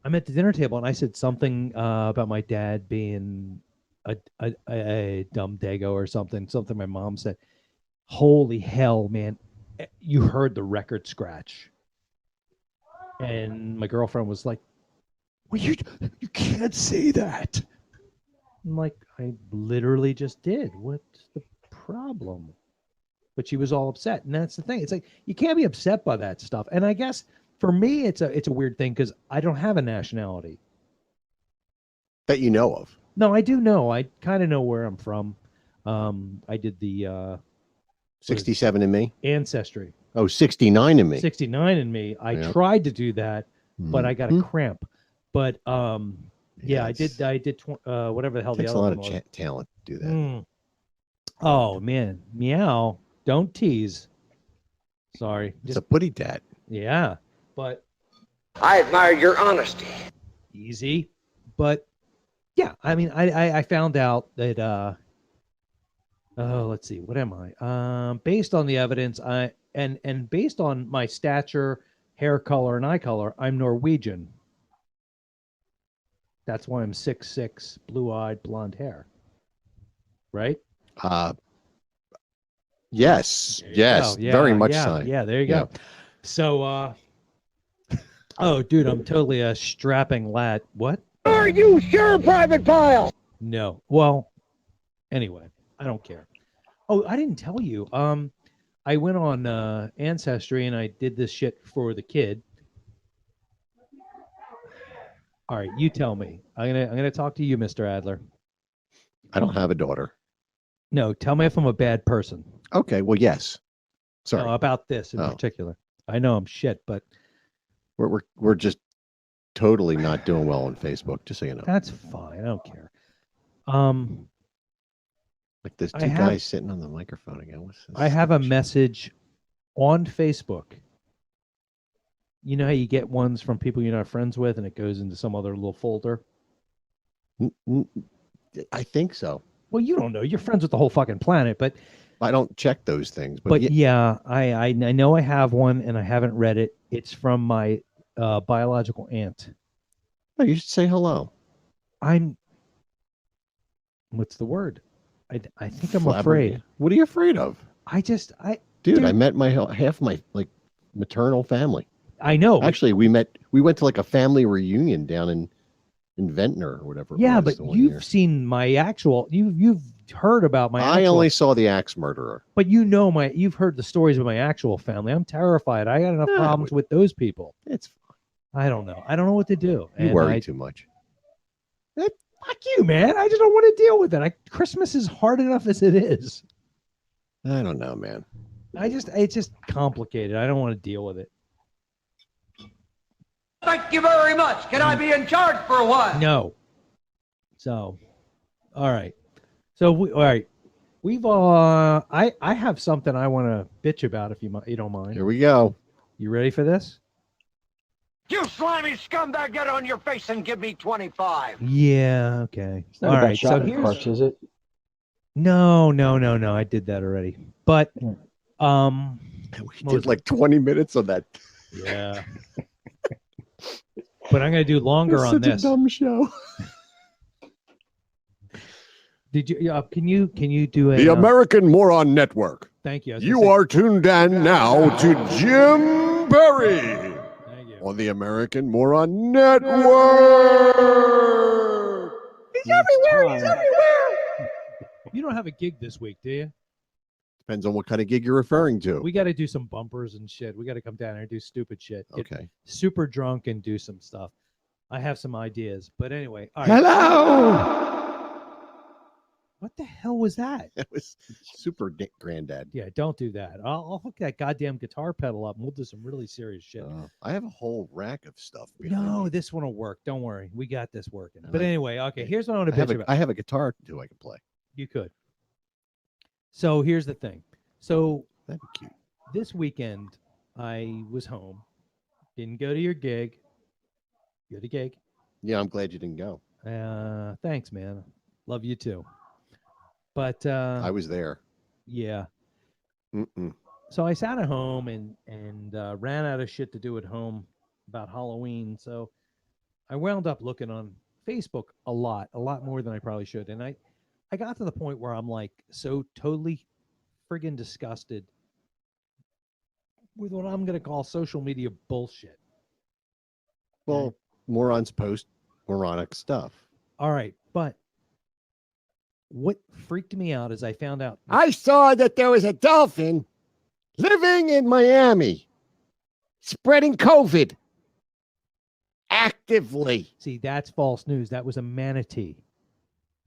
I'm at the dinner table, and I said something about my dad being a dumb Dago or something my mom said. Holy hell, man. You heard the record scratch. And my girlfriend was like, well, you can't say that. I'm like, I literally just did. What's the problem? But she was all upset. And that's the thing. It's like, you can't be upset by that stuff. And I guess for me, it's a weird thing because I don't have a nationality. That you know of. No, I do know. I kind of know where I'm from. I did the 67 and me? Ancestry. Oh, 69 and me. 69 and me. I tried to do that, but I got a cramp. But yeah, I did whatever the hell the takes other a lot one of was. talent to do that. Oh man, meow. Don't tease. Sorry. It's a putty tat. Yeah, but I admire your honesty. Easy. But yeah, I mean, I found out that let's see, what am I? Based on the evidence, and based on my stature, hair color, and eye color, I'm Norwegian. That's why I'm 6'6", blue-eyed, blonde hair. Right? Yes. Yes. Very much so. Yeah, there you go. So oh dude, I'm totally a strapping lad. What? Are you sure, Private Pile? No. Well, anyway, I don't care. Oh, I didn't tell you. I went on Ancestry and I did this shit for the kid. All right, you tell me. I'm gonna talk to you, Mr. Adler. I don't have a daughter. No, tell me if I'm a bad person. Okay, well, yes. Sorry. No, about this in particular. I know I'm shit, but we're just totally not doing well on Facebook, just so you know. That's fine. I don't care. Like there's two guys sitting on the microphone again. What's this? I have a message on Facebook You know how you get ones from people you're not friends with, and it goes into some other little folder. I think so. Well, you don't know. You're friends with the whole fucking planet, but I don't check those things. but yeah, I know I have one, and I haven't read it. It's from my biological aunt. Oh, you should say hello. What's the word? I think I'm Flabbergasted. afraid. What are you afraid of? Dude, I met half my maternal family. I know. Actually, we went to like a family reunion down in Ventnor or whatever. Yeah, it was, but you've seen my actual. You've heard about my. I only saw the axe murderer. But you've heard the stories of my actual family. I'm terrified. I got enough problems with those people. It's fine. I don't know. I don't know what to do. You worry too much. Fuck you, man. I just don't want to deal with it. Christmas is hard enough as it is. I don't know, man. It's just complicated. I don't want to deal with it. Thank you very much. Can I be in charge for a while? No. So, all right. So all right. We've I have something I want to bitch about if you don't mind. Here we go. You ready for this? You slimy scumbag, get on your face and give me 25. Yeah. Okay. It's not all about right. So shopping carts, is it? No. I did that already. But we did like 20 minutes on that. Yeah. But I'm going to do longer on this. Such a dumb show. Did you? Can you do a? The American Moron Network. Thank you. You are tuned in now to Jim Perry on the American Moron Network. He's everywhere. He's everywhere. You don't have a gig this week, do you? Depends on what kind of gig you're referring to. We got to do some bumpers and shit. We got to come down here and do stupid shit. Get Okay. super drunk and do some stuff. I have some ideas, but anyway. All right. Hello. What the hell was that? That was super granddad. Yeah, don't do that. I'll hook that goddamn guitar pedal up and we'll do some really serious shit. I have a whole rack of stuff. No, this one will work. Don't worry. We got this working. But anyway, okay, here's what I want to bitch about. I have a guitar too I can play. You could. So here's the thing. So that'd be cute. This weekend I was home. Didn't go to your gig. You had a gig? Yeah, I'm glad you didn't go. Thanks, man. Love you too. But I was there. Yeah. Mm-mm. So I sat at home and ran out of shit to do at home about Halloween. So I wound up looking on Facebook a lot more than I probably should. And I got to the point where I'm like so totally friggin' disgusted with what I'm going to call social media bullshit. Well, morons post moronic stuff. All right, but what freaked me out is I found out I saw that there was a dolphin living in Miami, spreading COVID actively. See, that's false news. That was a manatee.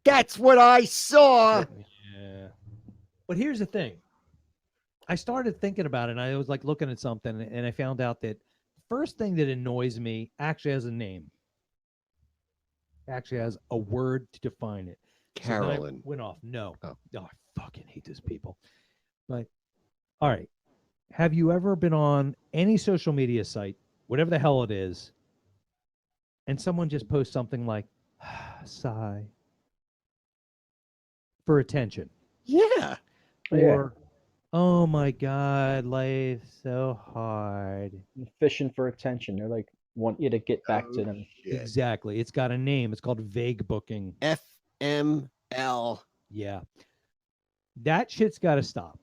That's what I saw. Yeah. But here's the thing. I started thinking about it, and I was like looking at something, and I found out that first thing that annoys me actually has a name. Actually has a word to define it. Carolyn. So went off. No. Oh, I fucking hate those people. But all right. Have you ever been on any social media site, whatever the hell it is, and someone just posts something like sigh for attention? Yeah. Or oh my God, life's so hard. Fishing for attention. They're like want you to get back to them. Shit. Exactly. It's got a name. It's called vague booking. FML. Yeah. That shit's got to stop.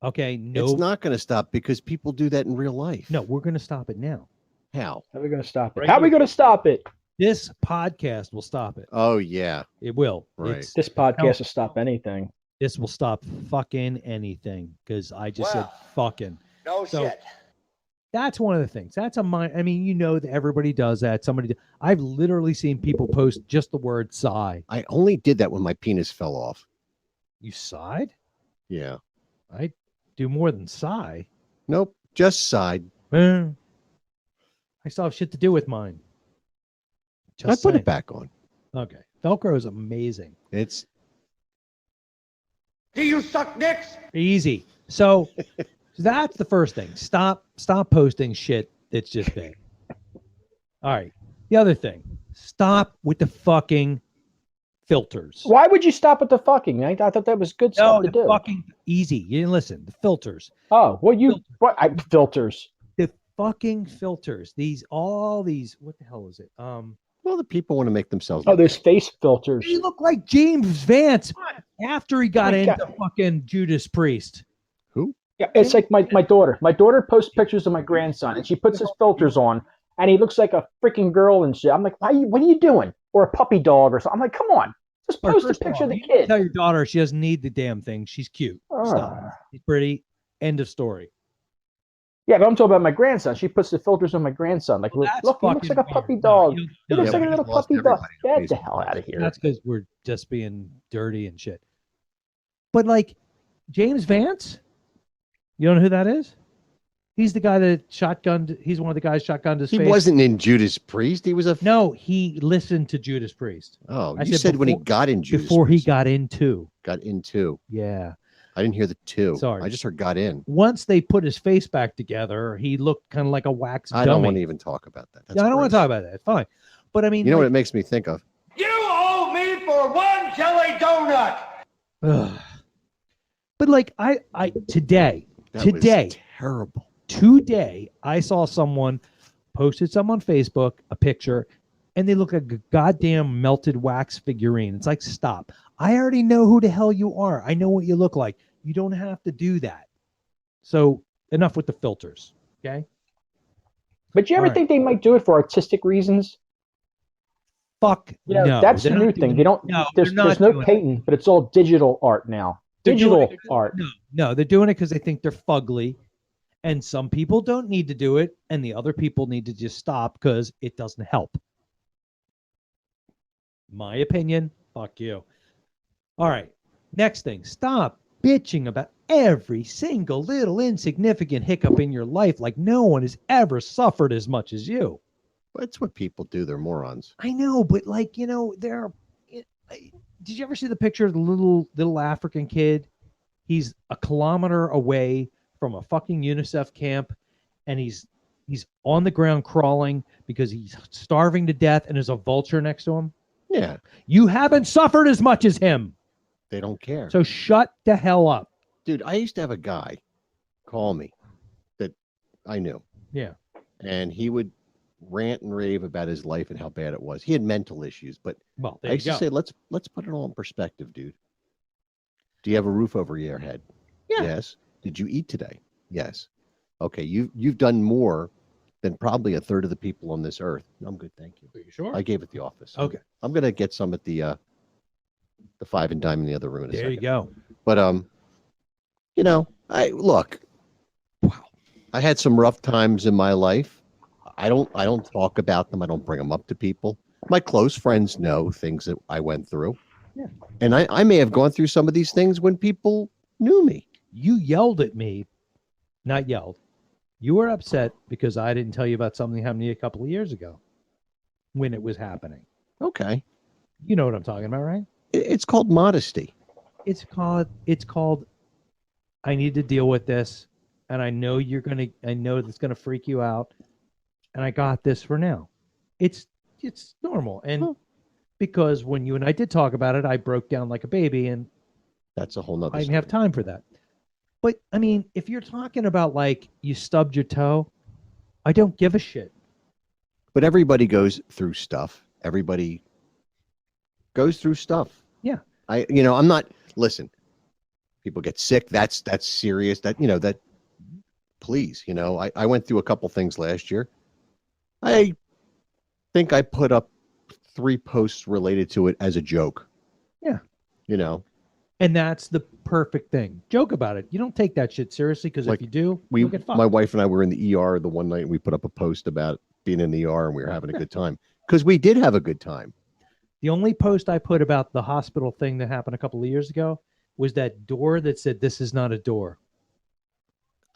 Okay. No. It's not going to stop because people do that in real life. No, we're going to stop it now. How? How are we going to stop it? Right How are we here. going to stop it? This podcast will stop it. Oh, yeah. It will. Right. This podcast will stop anything. This will stop fucking anything because I just said fucking. No shit. That's one of the things. That's a mind. I mean, you know that everybody does that. I've literally seen people post just the word sigh. I only did that when my penis fell off. You sighed? Yeah. I do more than sigh. Nope. Just sighed. I still have shit to do with mine. I put it back on. Okay. Velcro is amazing. It's Do you suck dicks? easy. So that's the first thing. Stop posting shit It's just bad. All right. The other thing, stop with the fucking filters. Why would you stop at the fucking? I thought that was good stuff to do. Fucking easy. You didn't listen. The filters. Oh, well, filters. The fucking filters. All these. What the hell is it? Well, the people want to make themselves. Oh, there's face filters. He looked like James Vance after he got into fucking Judas Priest. Who? Yeah, it's like my daughter. My daughter posts pictures of my grandson, and she puts his filters on, and he looks like a freaking girl and shit. I'm like, what are you doing? Or a puppy dog or something. I'm like, come on, just post a picture of the kid. Tell your daughter she doesn't need the damn thing. She's cute. Stop. She's pretty. End of story. Yeah, but I'm talking about my grandson. She puts the filters on my grandson. Like, look, he looks like a puppy dog. He looks like a little puppy dog. Get the hell out of here. That's because we're just being dirty and shit. But like James Vance, you don't know who that is? He's the guy that shotgunned. He's one of the guys shotgunned his face. He wasn't in Judas Priest. He was a. No, he listened to Judas Priest. Oh, you said when he got in Judas before Priest. He got into. Got into. Yeah. I didn't hear the two. Sorry. I just heard got in. Once they put his face back together, he looked kind of like a wax dummy. I don't want to even talk about that. I don't want to talk about that. Fine. But I mean, you know what it makes me think of? You owe me for one jelly donut. But like today, was terrible. Today, I saw someone posted some on Facebook, a picture, and they look like a goddamn melted wax figurine. It's like, stop. I already know who the hell you are. I know what you look like. You don't have to do that. So enough with the filters. Okay. But you ever think they might do it for artistic reasons? Fuck. No, that's the new thing. They don't. No, there's no painting, but it's all digital art now. Digital art. No, they're doing it because they think they're fugly. And some people don't need to do it, and the other people need to just stop because it doesn't help. My opinion, fuck you. All right, next thing. Stop bitching about every single little insignificant hiccup in your life like no one has ever suffered as much as you. That's what people do. They're morons. I know, but like, did you ever see the picture of the little African kid? He's a kilometer away from a fucking UNICEF camp, and he's on the ground crawling because he's starving to death, and there's a vulture next to him. Yeah. You haven't suffered as much as him. They don't care. So shut the hell up. Dude, I used to have a guy call me that I knew. Yeah. And he would rant and rave about his life and how bad it was. He had mental issues, but I used to say, let's put it all in perspective, dude. Do you have a roof over your head? Yeah. Yes. Did you eat today? Yes. Okay, you've done more than probably a third of the people on this earth. I'm good, thank you. Are you sure? I gave it the office. Okay. I'm gonna get some at the Five and Dime in the other room in a second. There you go. But I had some rough times in my life. I don't talk about them. I don't bring them up to people. My close friends know things that I went through. Yeah. And I may have gone through some of these things when people knew me. You yelled at me. Not yelled. You were upset because I didn't tell you about something happening to you a couple of years ago when it was happening. Okay. You know what I'm talking about, right? It's called modesty. It's called I need to deal with this, and I know it's gonna freak you out, and I got this for now. It's normal. And because when you and I did talk about it, I broke down like a baby, and that's a whole nother I didn't have time for that. But I mean, if you're talking about like you stubbed your toe, I don't give a shit. But everybody goes through stuff. Everybody goes through stuff. Yeah. I'm not, listen, people get sick. That's serious. Please, I went through a couple things last year. I think I put up 3 posts related to it as a joke. Yeah. And that's the perfect thing. Joke about it. You don't take that shit seriously because if you do, you'll get fucked. My wife and I were in the ER the one night, and we put up a post about being in the ER, and we were having a good time because we did have a good time. The only post I put about the hospital thing that happened a couple of years ago was that door that said, "This is not a door."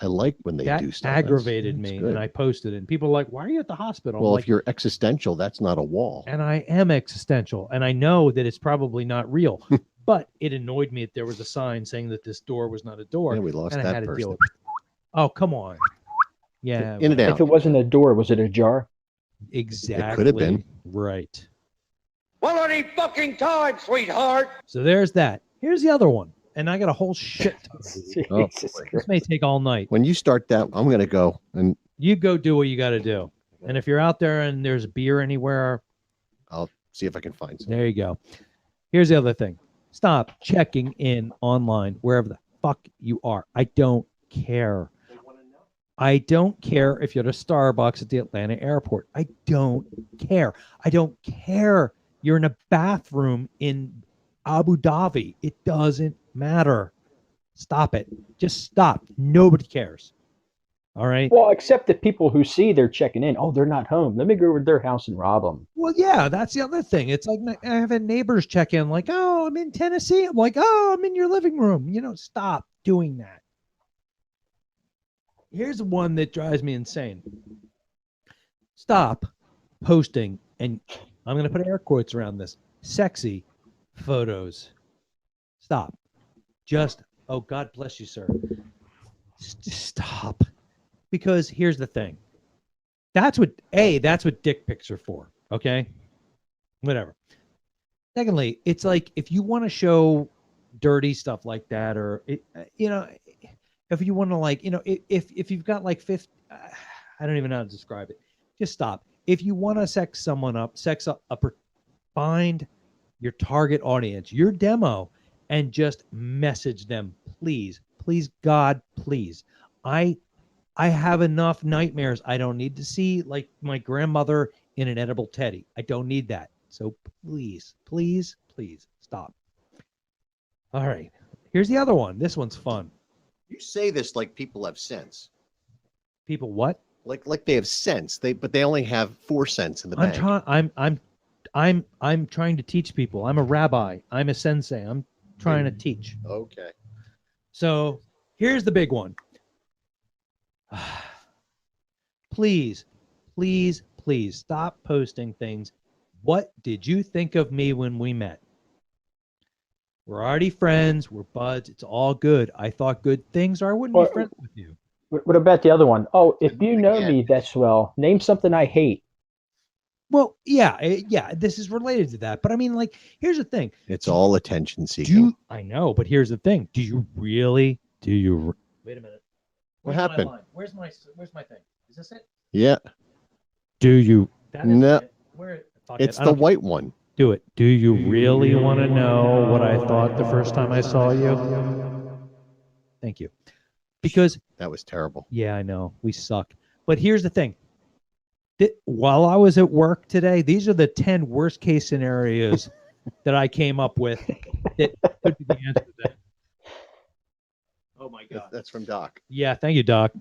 I like when they do stuff. That aggravated me, good. and I posted it. And people are like, "Why are you at the hospital?" Well, like, if you're existential, that's not a wall. And I am existential, and I know that it's probably not real. But it annoyed me that there was a sign saying that this door was not a door. Yeah, we lost and that I had to person. deal with it. Oh, come on. Yeah. In and out. If it wasn't a door, was it ajar? Exactly. It could have been. Right. Well, any fucking time, sweetheart. So there's that. Here's the other one. And I got a whole shit ton of these. Oh, This may take all night. when you start that, I'm going to go and You go do what you got to do. And if you're out there and there's beer anywhere, I'll see if I can find some. there you go. Here's the other thing. Stop checking in online wherever the fuck you are. I don't care. I don't care if you're at a Starbucks at the Atlanta airport. I don't care. I don't care. You're in a bathroom in Abu Dhabi. It doesn't matter. Stop it. Just stop. Nobody cares. All right. Well, except the people who see they're checking in. Oh, they're not home. Let me go over to their house and rob them. Well, yeah, that's the other thing. It's like I have neighbors check in, like, oh, I'm in Tennessee. I'm like, oh, I'm in your living room. Stop doing that. Here's one that drives me insane. Stop posting, and I'm going to put air quotes around this, sexy photos. Stop. Just, oh, God bless you, sir. Just stop. Because here's the thing. That's what dick pics are for, okay? Whatever. Secondly, it's like if you want to show dirty stuff like that, or if you want to if you've got like 50, I don't even know how to describe it. Just stop. If you want to sex someone up, find your target audience, your demo, and just message them, please, God, please. I have enough nightmares. I don't need to see like my grandmother in an edible teddy. I don't need that. So please stop. All right. Here's the other one. This one's fun. You say this like people have sense. People what? Like they have sense. But they only have 4 cents in the bank. I'm trying to teach people. I'm a rabbi. I'm a sensei. I'm trying to teach. Okay. So here's the big one. Please stop posting things. What did you think of me when we met? We're already friends. We're buds. It's all good. I thought good things, or I wouldn't be friends with you. What about the other one? Oh, if you know me that's well, name something I hate. Well, yeah, this is related to that. But I mean, like, here's the thing. It's all attention seeking. I know, but here's the thing. Do you really? Wait a minute. What happened? Where's my thing? Is this it? Yeah. Do you? No. It's the white one. Do it. Do you really want to know what I thought the first time I saw you? Thank you. Because that was terrible. Yeah, I know. We suck. But here's the thing. While I was at work today, these are the 10 worst case scenarios that I came up with that could be the answer to that. Oh my God. That's from Doc. Yeah, thank you, Doc.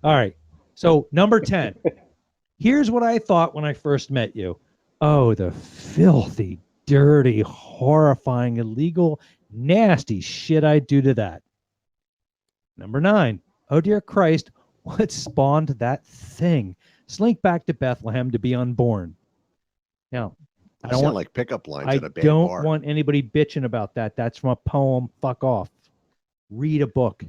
All right. So number 10. Here's what I thought when I first met you. Oh, the filthy, dirty, horrifying, illegal, nasty shit I'd do to that. Number 9. Oh, dear Christ, what spawned that thing? Slink back to Bethlehem to be unborn. Now, I don't want like pickup lines I at a bad don't bar. want anybody bitching about that. That's from a poem. Fuck off. Read a book.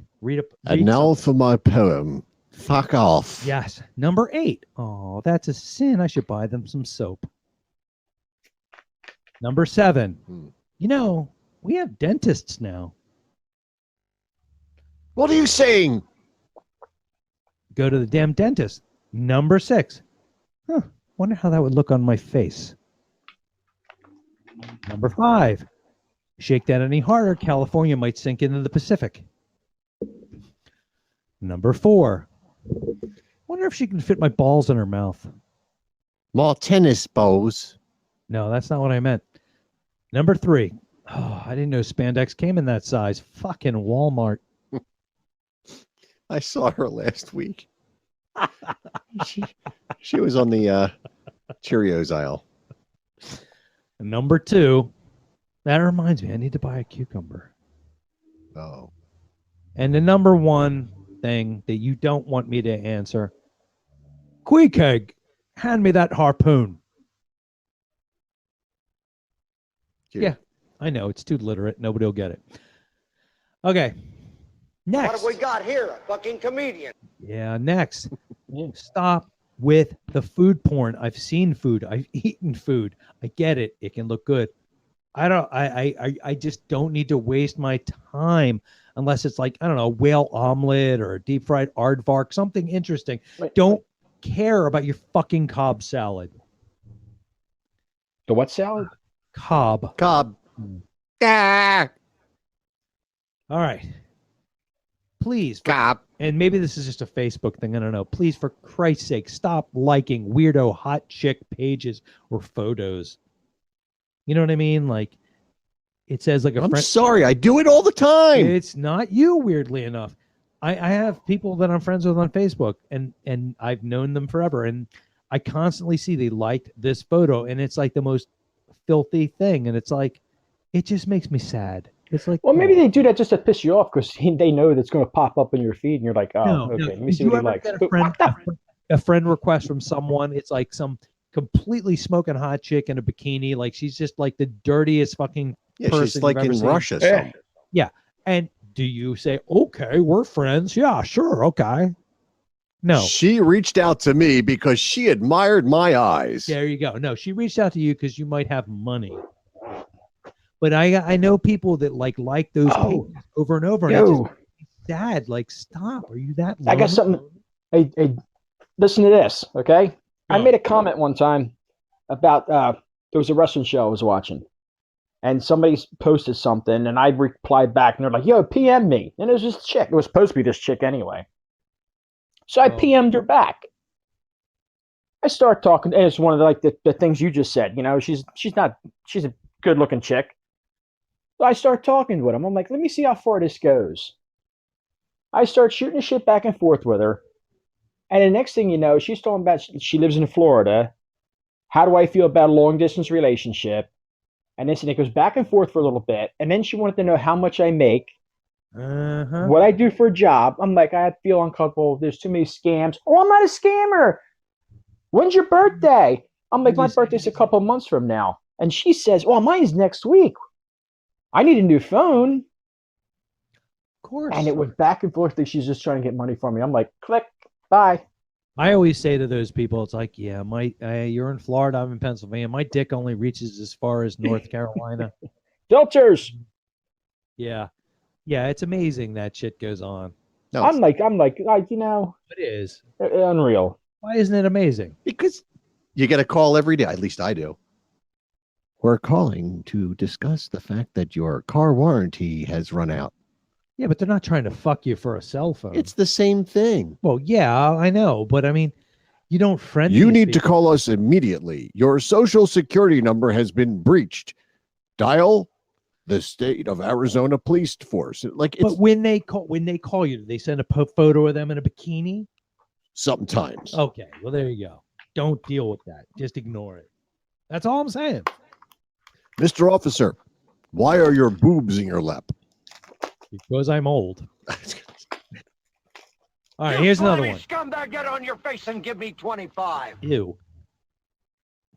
And now for my poem. Fuck off. Yes. Number 8. Oh, that's a sin. I should buy them some soap. Number 7. You know, we have dentists now. What are you saying? Go to the damn dentist. Number 6. Wonder how that would look on my face. Number 5. Shake that any harder, California might sink into the Pacific. Number 4. Wonder if she can fit my balls in her mouth. More tennis balls. No, that's not what I meant. Number 3. Oh, I didn't know spandex came in that size. Fucking Walmart. I saw her last week. She was on the Cheerios aisle. Number 2. That reminds me, I need to buy a cucumber. Oh. And the number 1 thing that you don't want me to answer. Queequeg, hand me that harpoon. Cute. Yeah, I know. It's too literate. Nobody will get it. Okay. Next. What have we got here? A fucking comedian. Yeah, next. Yeah. Stop with the food porn. I've seen food. I've eaten food. I get it. It can look good. I just don't need to waste my time unless it's like, I don't know, whale omelet or a deep fried aardvark, something interesting. Don't care about your fucking Cobb salad. The what salad? Cobb. Ah! All right. Please. Cobb. And maybe this is just a Facebook thing. I don't know. Please, for Christ's sake, stop liking weirdo hot chick pages or photos. You know what I mean? Like, it says like a I'm friend. sorry, I do it all the time. It's not you, weirdly enough. I have people that I'm friends with on Facebook, and I've known them forever, and I constantly see they liked this photo, and it's like the most filthy thing, and it's like, it just makes me sad. It's like, Well, maybe they do that just to piss you off because they know that's going to pop up in your feed, and you're like, oh, no, okay, no. let me Did see you what he ever likes. get a friend request from someone? It's like some completely smoking hot chick in a bikini, like she's just like the dirtiest fucking person she's like you've ever in seen. Russia. Yeah. Yeah. And do you say, okay, we're friends? Yeah, sure. Okay. No. She reached out to me because she admired my eyes. There you go. No, she reached out to you because you might have money. But I know people that like those pages over and over. And it's just sad. Like, stop. Are you that lonely? I got something. Hey, listen to this, okay? I made a comment one time about there was a wrestling show I was watching, and somebody posted something, and I replied back, and they're like, "Yo, PM me." And it was this chick. It was supposed to be this chick anyway. So I PM'd her back. I start talking, and it's one of the things you just said. You know, she's a good looking chick. So I start talking with him. I'm like, let me see how far this goes. I start shooting shit back and forth with her. And the next thing you know, she's talking about she lives in Florida. How do I feel about a long distance relationship? And this, and it goes back and forth for a little bit. And then she wanted to know how much I make, what I do for a job. I'm like, I feel uncomfortable. There's too many scams. Oh, I'm not a scammer. When's your birthday? I'm like, my birthday's a couple months from now. And she says, well, mine's next week. I need a new phone. Of course. And it went back and forth that she's just trying to get money from me. I'm like, click, bye. I always say to those people, it's like, yeah, you're in Florida, I'm in Pennsylvania. My dick only reaches as far as North Carolina. Filters. Yeah. Yeah, it's amazing that shit goes on. No, I'm like, you know. It is. Unreal. Why isn't it amazing? Because you get a call every day. At least I do. We're calling to discuss the fact that your car warranty has run out. Yeah, but they're not trying to fuck you for a cell phone. It's the same thing. Well, yeah, I know, but I mean, you don't friend. You these need to people. call us immediately. Your social security number has been breached. Dial the state of Arizona police force. Like, it's But when they call you, do they send a photo of them in a bikini? sometimes. Okay, well there you go. Don't deal with that. Just ignore it. That's all I'm saying. Mr. Officer, why are your boobs in your lap? Because I'm old. All right, here's another one. Scumbag, get on your face and give me 25. Ew.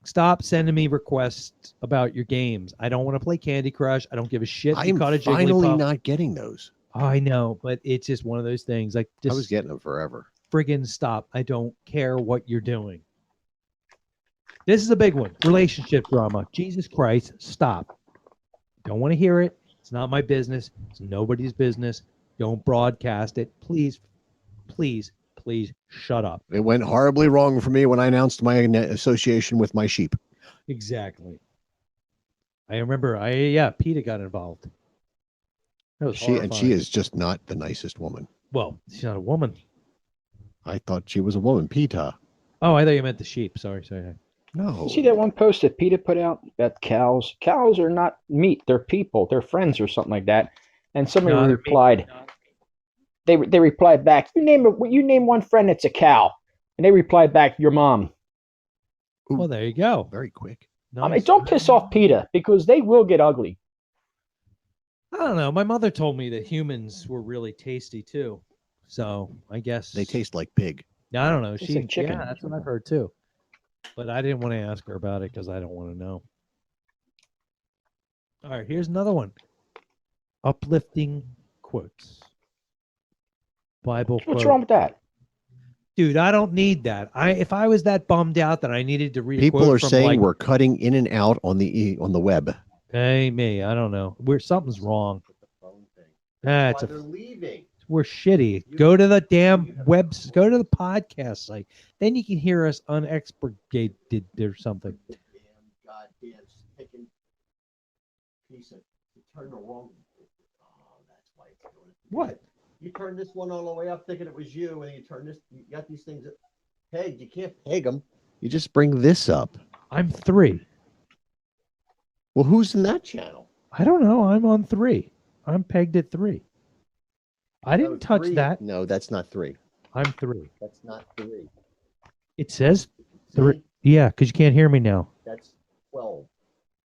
Stop sending me requests about your games. I don't want to play Candy Crush. I don't give a shit. I'm finally not getting those. I know, but it's just one of those things. Like, just I was getting them forever. friggin' stop. I don't care what you're doing. This is a big one. Relationship drama. Jesus Christ, stop. Don't want to hear it. It's not my business. It's nobody's business. Don't broadcast it. Please, please, please shut up. It went horribly wrong for me when I announced my association with my sheep. Exactly. I remember PETA got involved. That was She horrifying. is just not the nicest woman. Well, she's not a woman. I thought she was a woman. PETA. Oh, I thought you meant the sheep. Sorry. No. You see that one post that PETA put out about cows? Cows are not meat. They're people. They're friends or something like that. And somebody replied. They replied back. You name one friend that's a cow, and they replied back, your mom. Well, there you go. Very quick. Nice. I mean, don't piss off PETA because they will get ugly. I don't know. My mother told me that humans were really tasty too. So I guess They taste like pig. I don't know. Tastes like chicken. Yeah, that's what I've heard too. But I didn't want to ask her about it because I don't want to know. All right, here's another one. Uplifting quotes. Bible What's quote. wrong with that? Dude, I don't need that. If I was that bummed out that I needed to read a People quote are from saying like, we're cutting in and out on the web. hey, me, I don't know. Something's wrong. That's It's why they're leaving. We're shitty. Go to the damn webs. Go to the podcast site. Then you can hear us unexpurgated or something. Goddamn sticking piece of. You turn the wrong. Oh, that's why it's doing it. What? You turn this one all the way up thinking it was you, and you turn this. You got these things that peg. You can't peg them. You just bring this up. I'm 3. Well, who's in that channel? I don't know. I'm on 3. I'm pegged at 3. I didn't touch 3. that. No, that's not 3. I'm 3. That's not 3. It says 3. Yeah, because you can't hear me now. That's 12.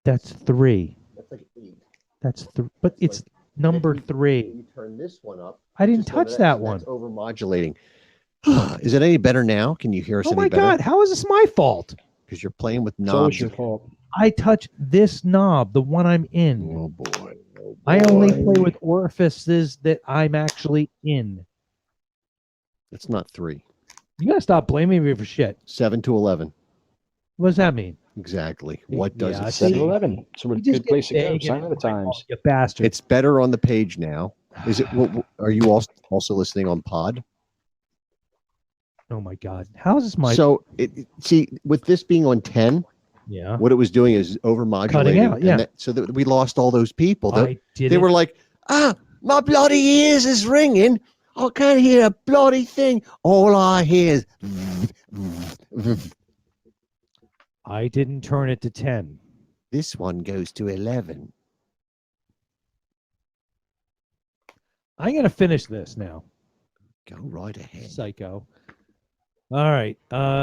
That's 3. That's like 8. That's 3. But it's like, number 3. You turn this one up. I didn't touch that one. That's over modulating. Is it any better now? Can you hear us? Oh my any better? God! How is this my fault? Because you're playing with It's always knobs. your fault. I touch this knob, the one I'm in. Oh boy. I only play with orifices that I'm actually in. That's not 3. You gotta stop blaming me for shit. 7 to 11. What does that mean? Exactly. What does Yeah, it see, say? 7-Eleven. It's a You just good place to get go. vague Sign and of the times. You bastard. It's better on the page now. Is it? Are you also listening on Pod? Oh my God! How is this my? So see, with this being on 10, yeah, what it was doing is over modulating. Cutting out, yeah. So that we lost all those people. I did. They were like, my bloody ears is ringing. I can't hear a bloody thing. All I hear is. I didn't turn it to 10. This one goes to 11. I'm gonna finish this now. Go right ahead. Psycho. All right.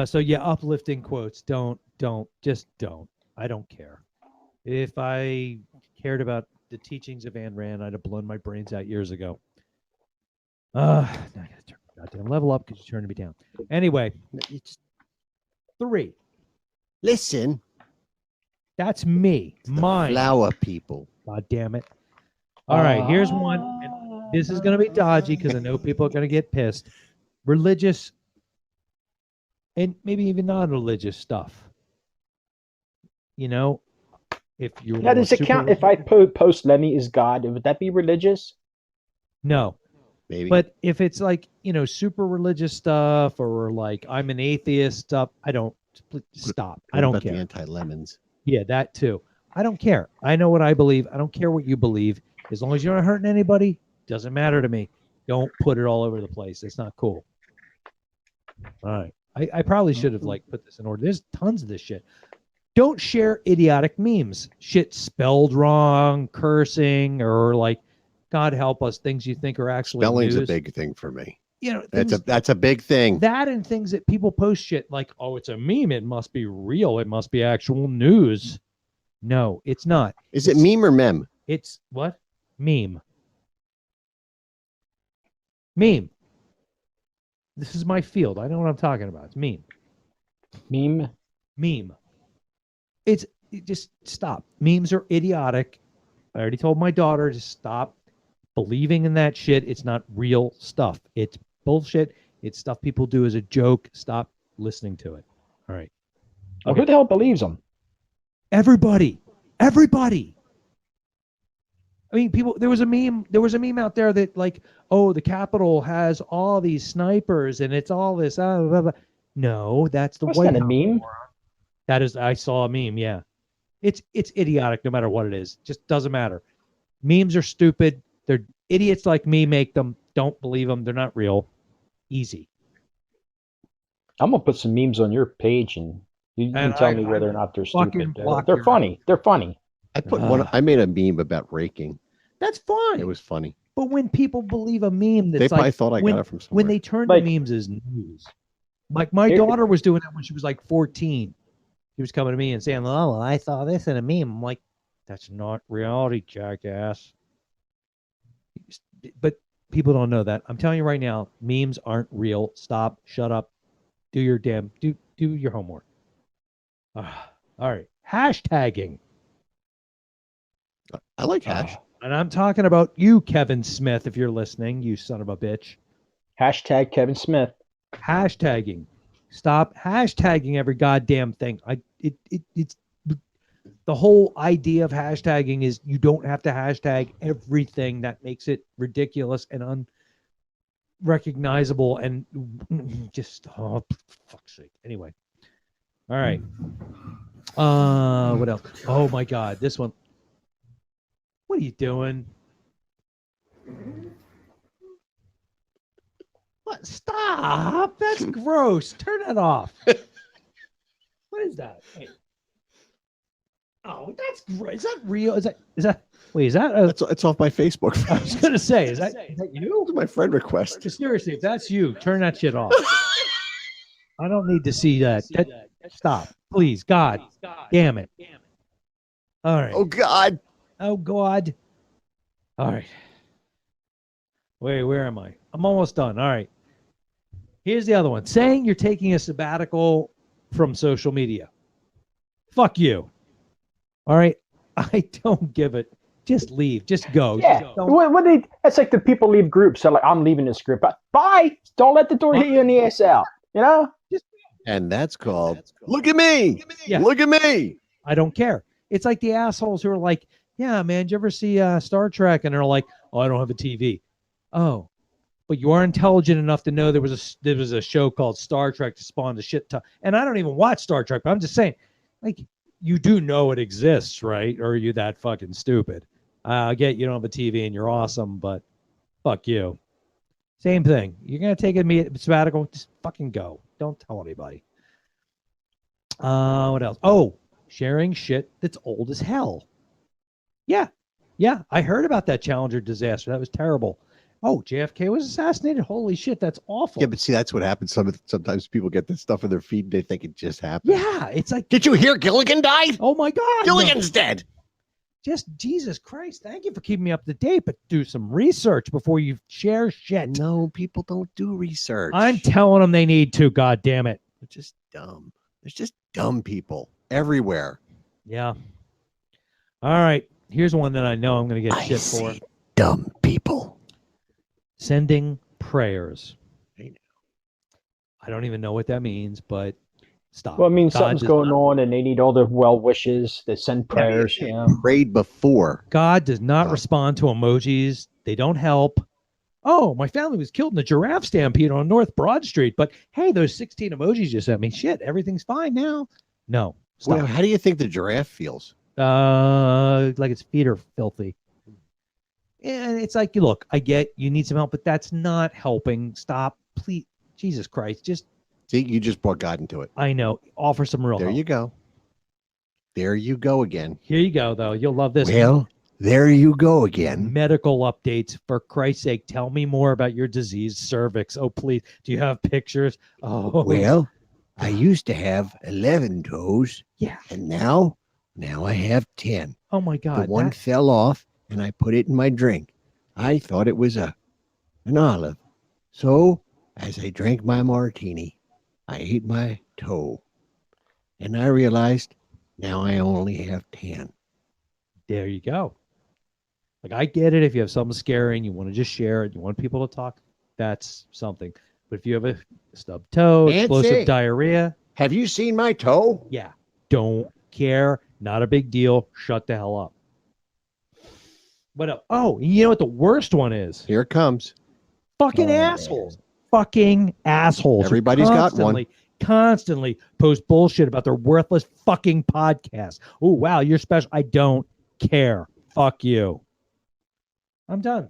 So yeah, uplifting quotes. Just don't. I don't care. If I cared about the teachings of Ayn Rand, I'd have blown my brains out years ago. Now I gotta turn my goddamn level up because you're turning me down. Anyway, it's 3. Listen. That's me. Mine. Flower people. God damn it. All right, here's one. And this is going to be dodgy because I know people are going to get pissed. Religious and maybe even non-religious stuff. You know, if you're Now, does it count if I post Lemmy is God? Would that be religious? No. Maybe. But if it's like, super religious stuff or like I'm an atheist stuff, I don't. Stop. I don't care. The anti-lemons. Yeah, that too. I don't care. I know what I believe. I don't care what you believe. As long as you're not hurting anybody, doesn't matter to me. Don't put it all over the place. It's not cool. All right. I probably should have put this in order. There's tons of this shit. Don't share idiotic memes. Shit spelled wrong, cursing, or God help us, things you think are actually Spelling's news. a big thing for me. Things, that's a big thing. That and things that people post shit like, oh, it's a meme. It must be real. It must be actual news. No, it's not. Is it meme or mem? It's what? Meme. Meme. This is my field. I know what I'm talking about. It's meme. Meme. Meme. Just stop. Memes are idiotic. I already told my daughter to stop believing in that shit. It's not real stuff. It's bullshit. It's stuff people do as a joke. Stop listening to it. All right. Well, who the hell believes them? Everybody. I mean, people. There was a meme out there that the Capitol has all these snipers and it's all this. Blah, blah, blah. No, that's the White House. A meme. That is. I saw a meme. Yeah, it's idiotic. No matter what it is, just doesn't matter. Memes are stupid. They're idiots like me make them. Don't believe them. They're not real. Easy. I'm gonna put some memes on your page and you can tell me whether or not they're stupid. They're funny. They're funny. I put one. I made a meme about raking. That's fine. It was funny. But when people believe a meme, that's they probably thought I got it from somewhere. When they turn to memes as news, like my daughter was doing that when she was 14. She was coming to me and saying, "Oh, well, I saw this in a meme." I'm like, "That's not reality, jackass." But people don't know that. I'm telling you right now, memes aren't real. Stop. Shut up. Do your homework. All right. Hashtagging. I like hash. And I'm talking about you, Kevin Smith, if you're listening, you son of a bitch. Hashtag Kevin Smith. Hashtagging. Stop hashtagging every goddamn thing. It's the whole idea of hashtagging is you don't have to hashtag everything that makes it ridiculous and unrecognizable and just for fuck's sake. Anyway. All right. What else? Oh my God, this one. What are you doing? What? Stop! That's gross. Turn that off. What is that? Wait. Oh, that's gross. Is that real? Is that? Wait, is that? It's off my Facebook. I was gonna say, is that you? My friend request. Seriously, if that's you, turn that shit off. I don't need to see that. Stop, please, God, damn it. All right. Oh God. Oh God. All right. Wait, where am I? I'm almost done. All right. Here's the other one. Saying you're taking a sabbatical from social media. Fuck you. All right. I don't give it. Just leave. Just go. Yeah. Just don't. That's like the people leave groups. They're like, I'm leaving this group. Bye. Don't let the door hit you in the ass out. You know? And that's called look at me. Yeah. Look at me. I don't care. It's like the assholes who are like, yeah, man, did you ever see Star Trek? And they're like, oh, I don't have a TV. Oh, but you are intelligent enough to know there was a show called Star Trek to spawn the shit ton. And I don't even watch Star Trek, but I'm just saying, like, you do know it exists, right? Or are you that fucking stupid? I get you don't have a TV and you're awesome, but fuck you. Same thing. You're gonna take a sabbatical, just fucking go. Don't tell anybody. What else? Oh, sharing shit that's old as hell. Yeah, I heard about that Challenger disaster. That was terrible. Oh, JFK was assassinated. Holy shit, that's awful. Yeah, but see, that's what happens. Sometimes people get this stuff in their feed and they think it just happened. Yeah, it's like, did you hear Gilligan died? Oh my God, Gilligan's dead. Just Jesus Christ, thank you for keeping me up to date, but do some research before you share shit. No, people don't do research. I'm telling them they need to. God damn it. They're just dumb. There's just dumb people everywhere. Yeah. All right. Here's one that I know I'm going to get shit for. Dumb people. Sending prayers. I know. I don't even know what that means, but stop. Well, I mean, God something's does going not- on and they need all the well wishes. They send prayers. You know. Prayed before. God does not respond to emojis. They don't help. Oh, my family was killed in a giraffe stampede on North Broad Street, but hey, those 16 emojis you sent me, shit, everything's fine now. No. Stop. Well, how do you think the giraffe feels? Like its feet are filthy. And it's like, look, I get you need some help, but that's not helping. Stop, please. Jesus Christ. Just see, you just brought God into it. I know. Offer some real There help. you go. There you go again. Here you go, though. You'll love this. Well, there you go again. Medical updates. For Christ's sake, tell me more about your disease, cervix. Oh, please. Do you have pictures? Oh, Well, I used to have 11 toes. Yeah. And now I have 10. Oh my God. The one fell off and I put it in my drink. I thought it was an olive. So as I drank my martini, I ate my toe. And I realized now I only have 10. There you go. Like, I get it if you have something scary and you want to just share it, you want people to talk, that's something. But if you have a stubbed toe, Nancy, explosive diarrhea, have you seen my toe? yeah, don't care. Not a big deal. Shut the hell up. What else? Oh, you know what the worst one is? Here it comes. Fucking assholes. Fucking assholes. Everybody's got one. Constantly post bullshit about their worthless fucking podcast. Oh, wow, you're special. I don't care. Fuck you. I'm done.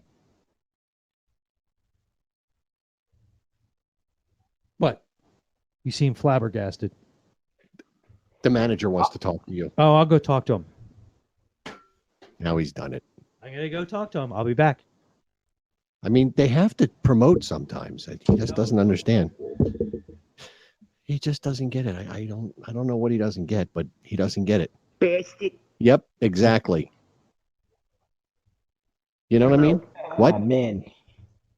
What? You seem flabbergasted. The manager wants to talk to you. Oh, I'll go talk to him. Now he's done it. I'm going to go talk to him. I'll be back. I mean, they have to promote sometimes. He just doesn't understand. He just doesn't get it. I don't know what he doesn't get, but he doesn't get it. Bastard. Yep, exactly. You know what I mean? What? Oh, man.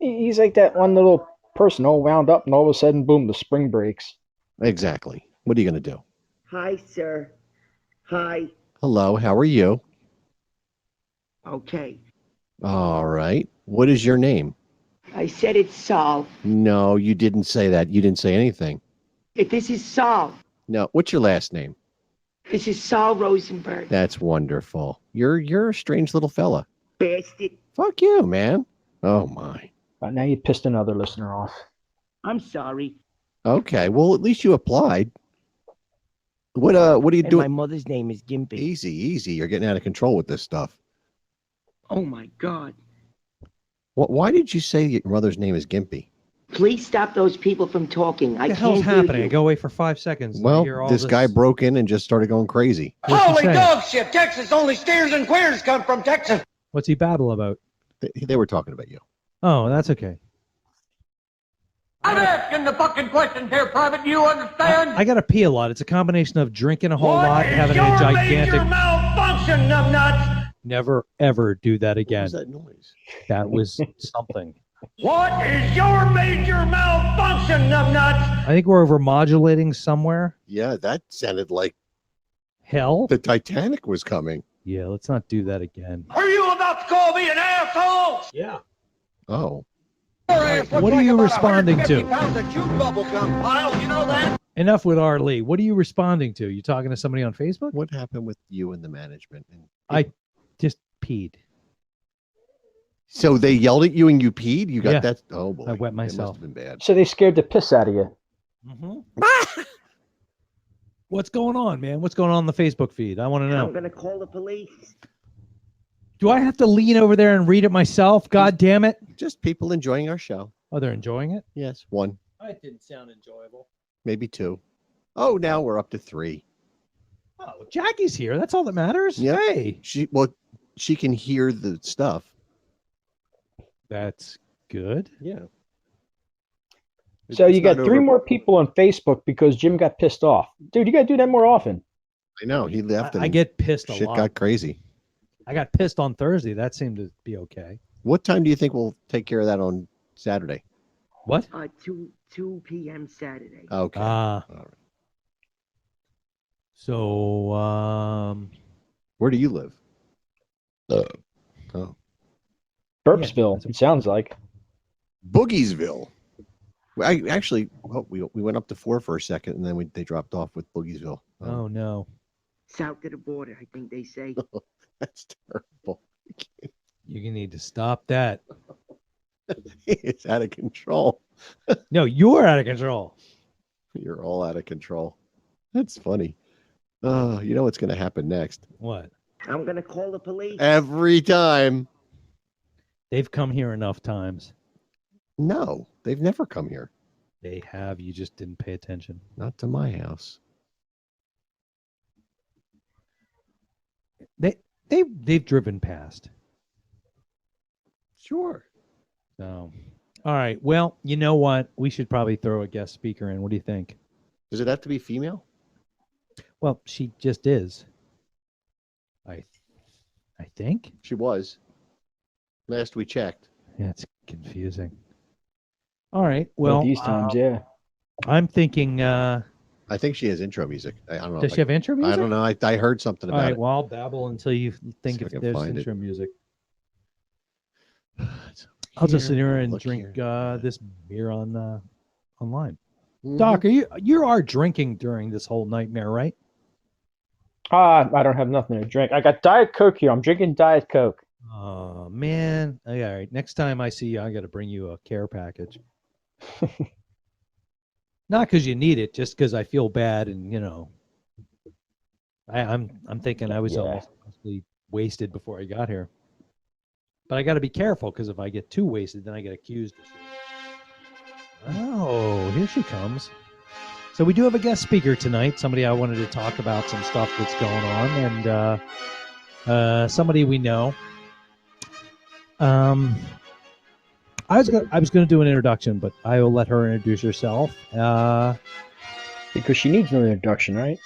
He's like that one little person all wound up and all of a sudden, boom, the spring breaks. Exactly. What are you going to do? Hi, sir. Hi. Hello, how are you? Okay. All right. What is your name? I said it's Saul. No, you didn't say that. You didn't say anything. This is Saul. No. What's your last name? This is Saul Rosenberg. That's wonderful. You're a strange little fella. Bastard. Fuck you, man. Oh my. Now you pissed another listener off. I'm sorry. Okay. Well, at least you applied. What are you And doing? my mother's name is Gimpy. Easy. You're getting out of control with this stuff. Oh my God. Why did you say your mother's name is Gimpy? Please stop those people from talking. What I the can't hell's hear happening? I you. go away for 5 seconds. and I Well, hear all this guy broke in and just started going crazy. What's he Holy saying? dog shit! Texas, only steers and queers come from Texas. What's he battle about? They were talking about you. Oh, that's okay. I'm asking the fucking questions here, Private. You understand? I got to pee a lot. It's a combination of drinking a whole lot and having a Your gigantic. major malfunction, numbnuts. Never ever do that again. What was that noise? That was something. What is your major malfunction, numbnuts? I think we're overmodulating somewhere. Yeah, that sounded like Hell. the Titanic was coming. Yeah, let's not do that again. Are you about to call me an asshole? Yeah. Oh. What are you responding to? Pounds of chewed bubble gum, pile. You know that? Enough with R. Lee. What are you responding to? You talking to somebody on Facebook? What happened with you and the management? I just peed. So they yelled at you and you peed? You got Yeah. that? Oh boy. I wet It myself. must have been bad. So they scared the piss out of you. What's going on, man? What's going on the Facebook feed? I want to I'm know. going to call the police. Do I have to lean over there and read it myself? God damn it. Just people enjoying our show. Oh, they're enjoying it? Yes. One, It didn't sound enjoyable. maybe two. Oh, now we're up to three. Oh, Jackie's here. That's all that matters. Yep. Hey. She can hear the stuff. That's good. Yeah. So It's you got not three over- more people on Facebook because Jim got pissed off. Dude, you got to do that more often. I know. He left and I get pissed a shit lot. got crazy. I got pissed on Thursday. That seemed to be okay. What time do you think we'll take care of that on Saturday? What? 2 p.m. Saturday. Okay. Ah. All right. So, Where do you live? Oh. Burpsville, it sounds like. Boogiesville. I actually, we went up to 4 for a second, and then they dropped off with Boogiesville. oh no. South of the border, I think they say. That's terrible. You need to stop that. It's out of control. No, you're out of control. You're all out of control. That's funny. Oh, you know what's going to happen next? What? I'm going to call the police. Every time. They've come here enough times. No, they've never come here. They have. You just didn't pay attention. Not to my house. They've driven past. Sure. So, all right. Well, you know what? We should probably throw a guest speaker in. What do you think? Does it have to be female? Well, she just is. I think. She was. Last we checked. Yeah, it's confusing. All right. Well, These times, yeah. I'm thinking. I think she has intro music. I don't know. Does she have intro music? I don't know. I heard something All about right. it. Well, I'll babble until you think See if I if can there's find it. intro music. I'll just sit here and look drink here. this beer on online. Mhm. Doc, you are drinking during this whole nightmare, right? I don't have nothing to drink. I got Diet Coke here. I'm drinking Diet Coke. Oh man! All right. Next time I see you, I got to bring you a care package. Not because you need it, just because I feel bad, and I'm thinking I was almost mostly wasted before I got here. But I got to be careful because if I get too wasted, then I get accused of shit. Oh, here she comes. So we do have a guest speaker tonight. Somebody I wanted to talk about some stuff that's going on, and somebody we know. I was gonna do an introduction, but I will let her introduce herself. Because she needs no introduction, right?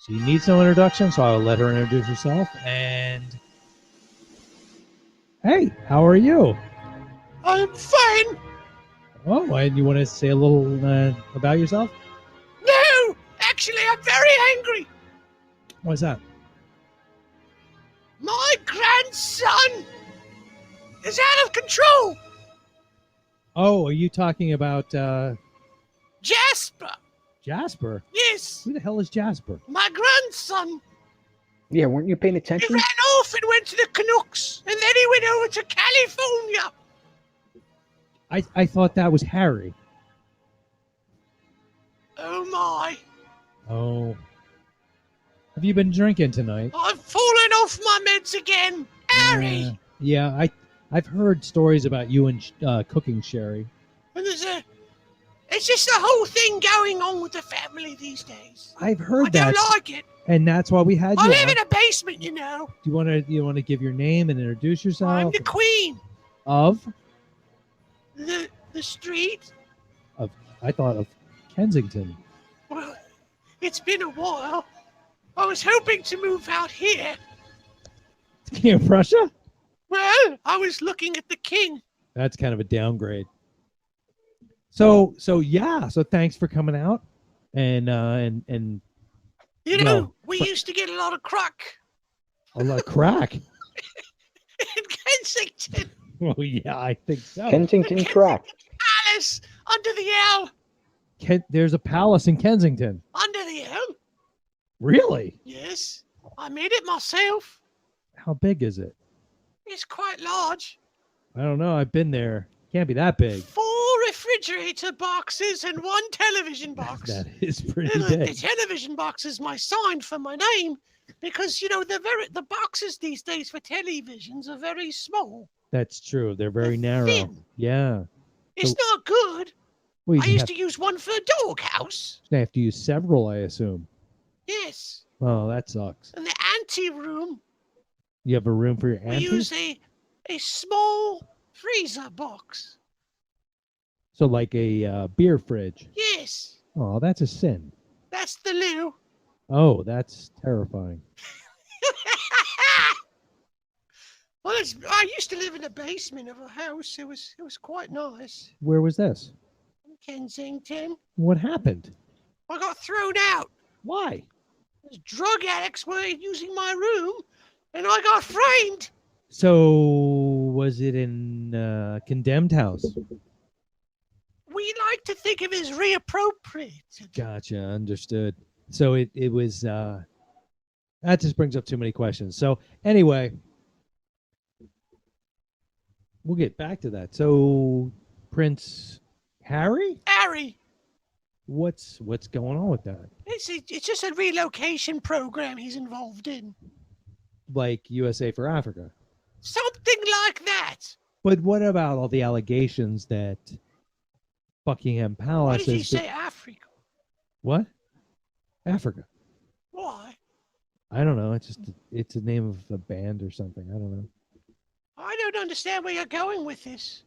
She needs no introduction, so I will let her introduce herself. And hey, how are you? I'm fine. Oh, and you want to say a little about yourself? No, actually, I'm very angry. What's that? My grandson is out of control. Oh, are you talking about Jasper. Jasper? Yes, Who the hell is Jasper? my grandson. Yeah, weren't you paying He attention? ran off and went to the Canucks, and then he went over to California. I thought that was Harry. Oh my! Oh. Have you been drinking tonight? I've fallen off my meds again. Harry! Yeah, I've heard stories about you and cooking Sherry. And it's just the whole thing going on with the family these days. I've heard I that. don't like it. And that's why we had you I live on. in a basement, you know. Do you want to give your name and introduce yourself? I'm the queen. Of? The street. I thought of Kensington. Well, it's been a while. I was hoping to move out here. King of Prussia? Well, I was looking at the king. That's kind of a downgrade. So thanks for coming out. And You know, we used to get a lot of crack a lot of crack. in Kensington. Oh yeah, I think so. Kensington crack. Palace under the L. There's a palace in Kensington. Under the L. Really? Yes, I made it myself. How big is it? It's quite large. I don't know. I've been there. Can't be that big. 4 refrigerator boxes and 1 television box. That is pretty The big. television box is my sign for my name because, you know, the boxes these days for televisions are very small. That's true. They're very narrow. thin. Yeah. It's not good. Well, I used to use one for a doghouse. You have to use several, I assume. Yes. Oh, that sucks. In the ante room, You have a room for your we ante? use a small freezer box. So like a beer fridge. Yes. Oh, that's a sin. That's the loo. Oh, that's terrifying. Well, I used to live in the basement of a house. It was quite nice. Where was this? In Kensington. What happened? I got thrown out. Why? Those drug addicts were using my room, and I got framed. So was it in condemned house? We like to think of it as reappropriated. Gotcha, understood. So it was that just brings up too many questions. So anyway, we'll get back to that. So Prince Harry? Harry, What's going on with that? it's just a relocation program he's involved in. Like USA for Africa. Something like that. But what about all the allegations that Buckingham Why Palace did you is say Africa? what? Africa. Why? I don't know. It's a name of a band or something. I don't know. I don't understand where you're going with this.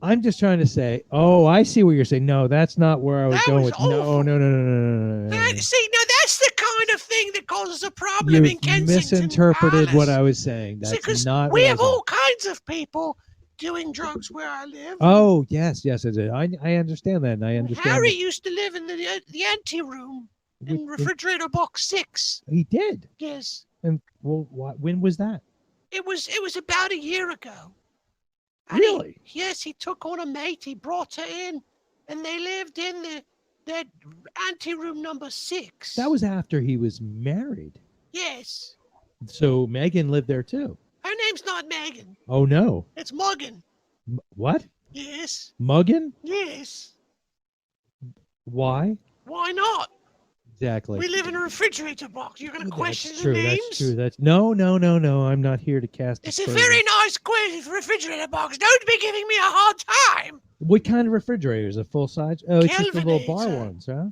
I'm just trying to say, oh, I see what you're saying. No, that's not where I was That going was with. No, awful. no. See, now that's the kind of thing that causes a problem in You Kensington misinterpreted Palace. what I was saying. That's because not we what I have was saying. all kinds of people doing drugs where I live. Oh, yes, I did. I understand that, and I understand. Harry that- used to live in the ante room in With- refrigerator box 6. He did. Yes, And well, when was that? it was about a year ago. And Really? Yes, he took on a mate. He brought her in, and they lived in the ante room number 6. That was after he was married. Yes. So Megan lived there too. Her name's not Megan. Oh no. It's Muggin. What? Yes. Muggin? Yes. Why? Why not? Exactly. We live in a refrigerator box. You're going to question That's true. the names? That's true. That's no. I'm not here to cast. It's a aspersions. very nice refrigerator box. Don't be giving me a hard time. What kind of refrigerator is a full size? Oh, it's just the little bar Kelvinator. ones, huh?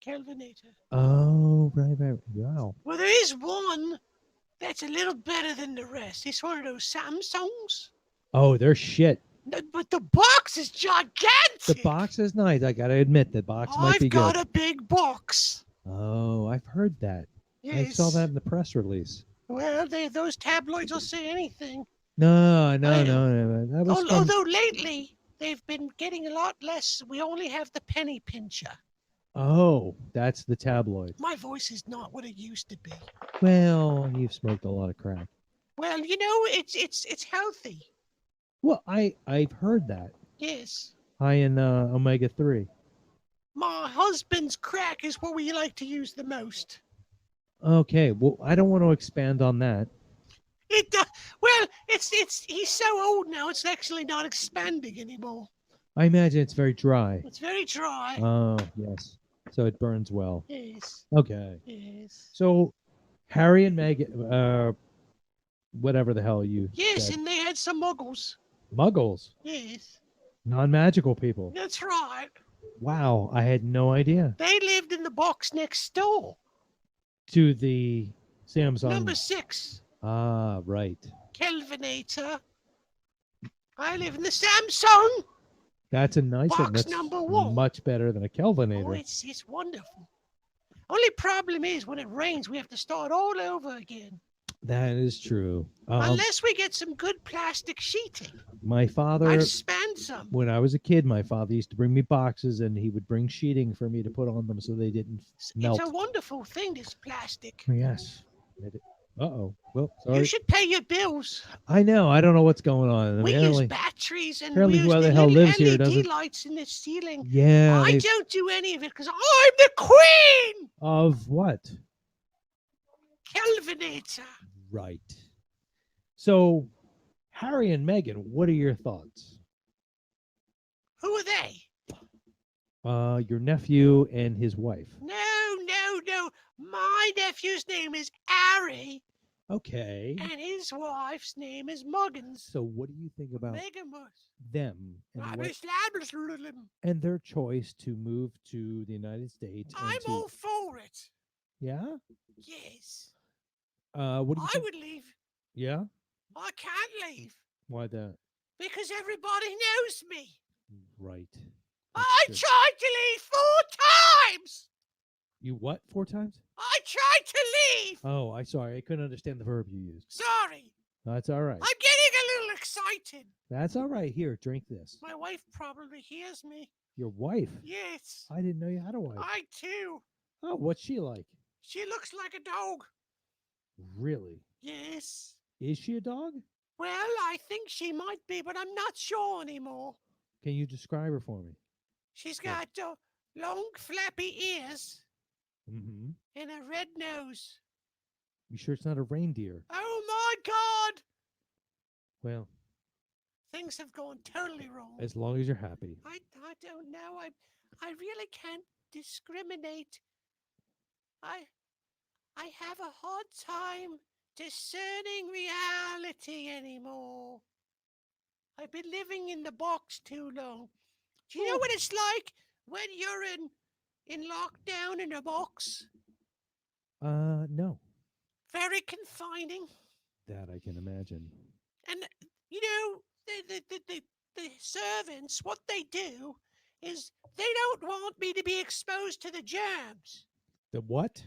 Kelvinator. Oh, right. Wow. Well, there is one that's a little better than the rest. It's one of those Samsungs. Oh, they're shit. No, but the box is gigantic. The box is nice. I gotta admit, the box might be I've got good. a big box. Oh, I've heard that. I Yes. saw that in the press release. Well, those tabloids will say anything. No. That was from... Although lately, they've been getting a lot less. We only have the penny pincher. Oh, that's the tabloid. My voice is not what it used to be. Well, you've smoked a lot of crack. Well, you know, it's healthy. Well, I've heard that. Yes. High in omega-3. My husband's crack is what we like to use the most. Okay, well, I don't want to expand on that. Well, he's so old now, it's actually not expanding anymore. I imagine it's very dry. It's very dry. Oh, yes. So it burns well. Yes. Okay. Yes. So Harry and Meghan, whatever the hell you Yes, said. and they had some muggles. Muggles, Yes. non-magical people. That's right. Wow, I had no idea. They lived in the box next door. To the Samsung. Number 6. Ah, right. Kelvinator. I live in the Samsung. That's a nice one. Box That's number 1. much better than a Kelvinator. Oh, it's wonderful. Only problem is when it rains, we have to start all over again. That is true. Unless we get some good plastic sheeting. My father, I'd spend some. when I was a kid, my father used to bring me boxes and he would bring sheeting for me to put on them so they didn't melt. It's a wonderful thing, this plastic. Yes. Uh-oh. Well, sorry. You should pay your bills. I know. I don't know what's going on. We Apparently, use batteries and apparently we use whoever the the hell little lives here LED doesn't. lights in the ceiling. Yeah. I don't do any of it because I'm the queen. Of what? Kelvinator. Right. So, Harry and Meghan, what are your thoughts? Who are they? Your nephew and his wife. No. My nephew's name is Harry. Okay. And his wife's name is Muggins. So, what do you think about Meghan them and their choice to move to the United States? I'm all for it. Yeah. Yes. What do you I think? would leave. Yeah. I can't leave Why that? because everybody knows me. Right. I true. tried to leave 4 times. You what? 4 times? I tried to leave. Oh, I sorry. I couldn't understand the verb you used. Sorry. That's all right. I'm getting a little excited. That's all right. Here, drink this. My wife probably hears me. Your wife? Yes. I didn't know you had a wife. I too. Oh, what's she like? She looks like a dog. Really? Yes. Is she a dog? Well, I think she might be, but I'm not sure anymore. Can you describe her for me? She's got long, flappy ears Mm-hmm. and a red nose. You sure it's not a reindeer? Oh, my God. Well, Things have gone totally wrong. as long as you're happy. I don't know. I really can't discriminate. I have a hard time discerning reality anymore. I've been living in the box too long. Do you know what it's like when you're in lockdown in a box? No. Very confining. That I can imagine. And you know, the servants, what they do is they don't want me to be exposed to the germs. The what?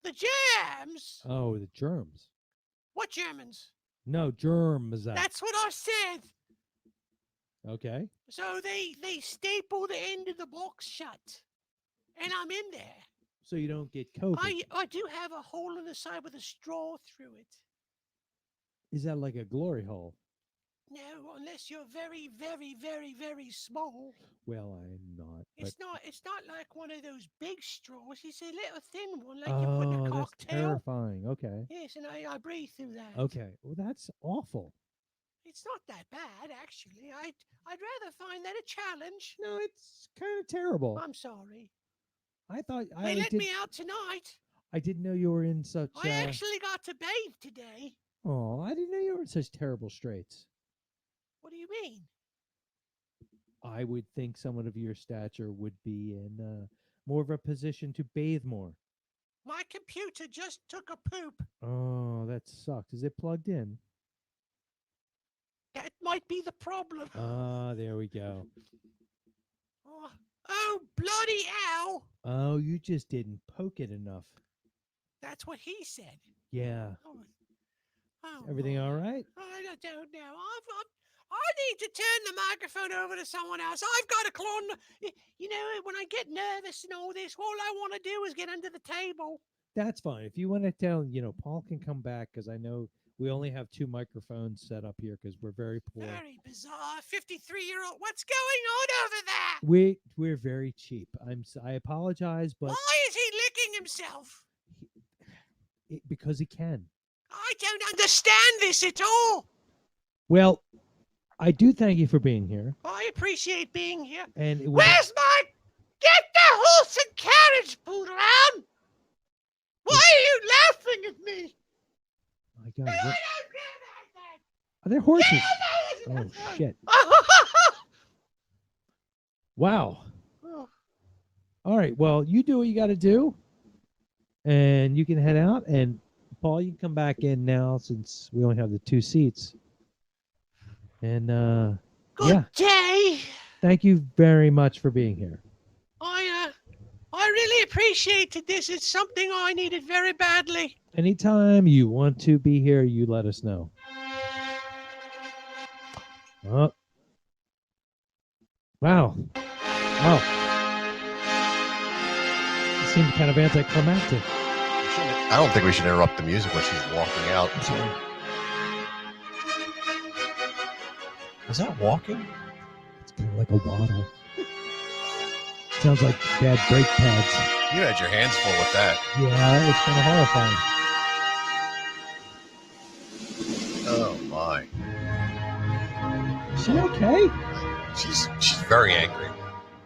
The germs? Oh, the germs. What Germans? No, germs. That's what I said. Okay. So they staple the end of the box shut. And I'm in there. So you don't get COVID. I do have a hole in the side with a straw through it. Is that like a glory hole? No, unless you're very, very, very, very small. Well, I'm not. It's not like one of those big straws. It's a little thin one, like you put in a Oh, that's cocktail. terrifying. Okay. Yes, and I breathe through that. Okay. Well, that's awful. It's not that bad, actually. I'd rather find that a challenge. No, it's kind of terrible. I'm sorry. I thought They let me out tonight. I didn't know you were in such. I actually got to bathe today. Oh, I didn't know you were in such terrible straits. What do you mean? I would think someone of your stature would be in more of a position to bathe more. My computer just took a poop. Oh, that sucks. Is it plugged in? That might be the problem. Ah, there we go. Oh, bloody hell! Oh, you just didn't poke it enough. That's what he said. Yeah. Oh, Everything all right? I don't know. I need to turn the microphone over to someone else. I've got a clone. You know, when I get nervous and all this, all I want to do is get under the table. That's fine. If you want to tell, Paul can come back because I know We only have 2 microphones set up here because we're very poor. Very bizarre. 53-year-old. What's going on over there? We're very cheap. I apologize, but Why is he licking himself? because he can. I don't understand this at all. Well, I do thank you for being here. I appreciate being here. And Where's my... Get the horse and carriage, Poodle-Hound! Why are you laughing at me? My God, are there horses? Oh shit! Wow. All right. Well, you do what you got to do, and you can head out. And Paul, you can come back in now since we only have the 2 seats. And Good day. Thank you very much for being here. I really appreciated this. It's something I needed very badly. Anytime you want to be here, you let us know. Oh. Wow. Oh. It seemed kind of anticlimactic. I don't think we should interrupt the music when she's walking out. Sorry. Is that walking? It's kind of like a waddle. Sounds like bad brake pads. You had your hands full with that. Yeah, it's kind of horrifying. Oh my. Is she okay? She's very angry.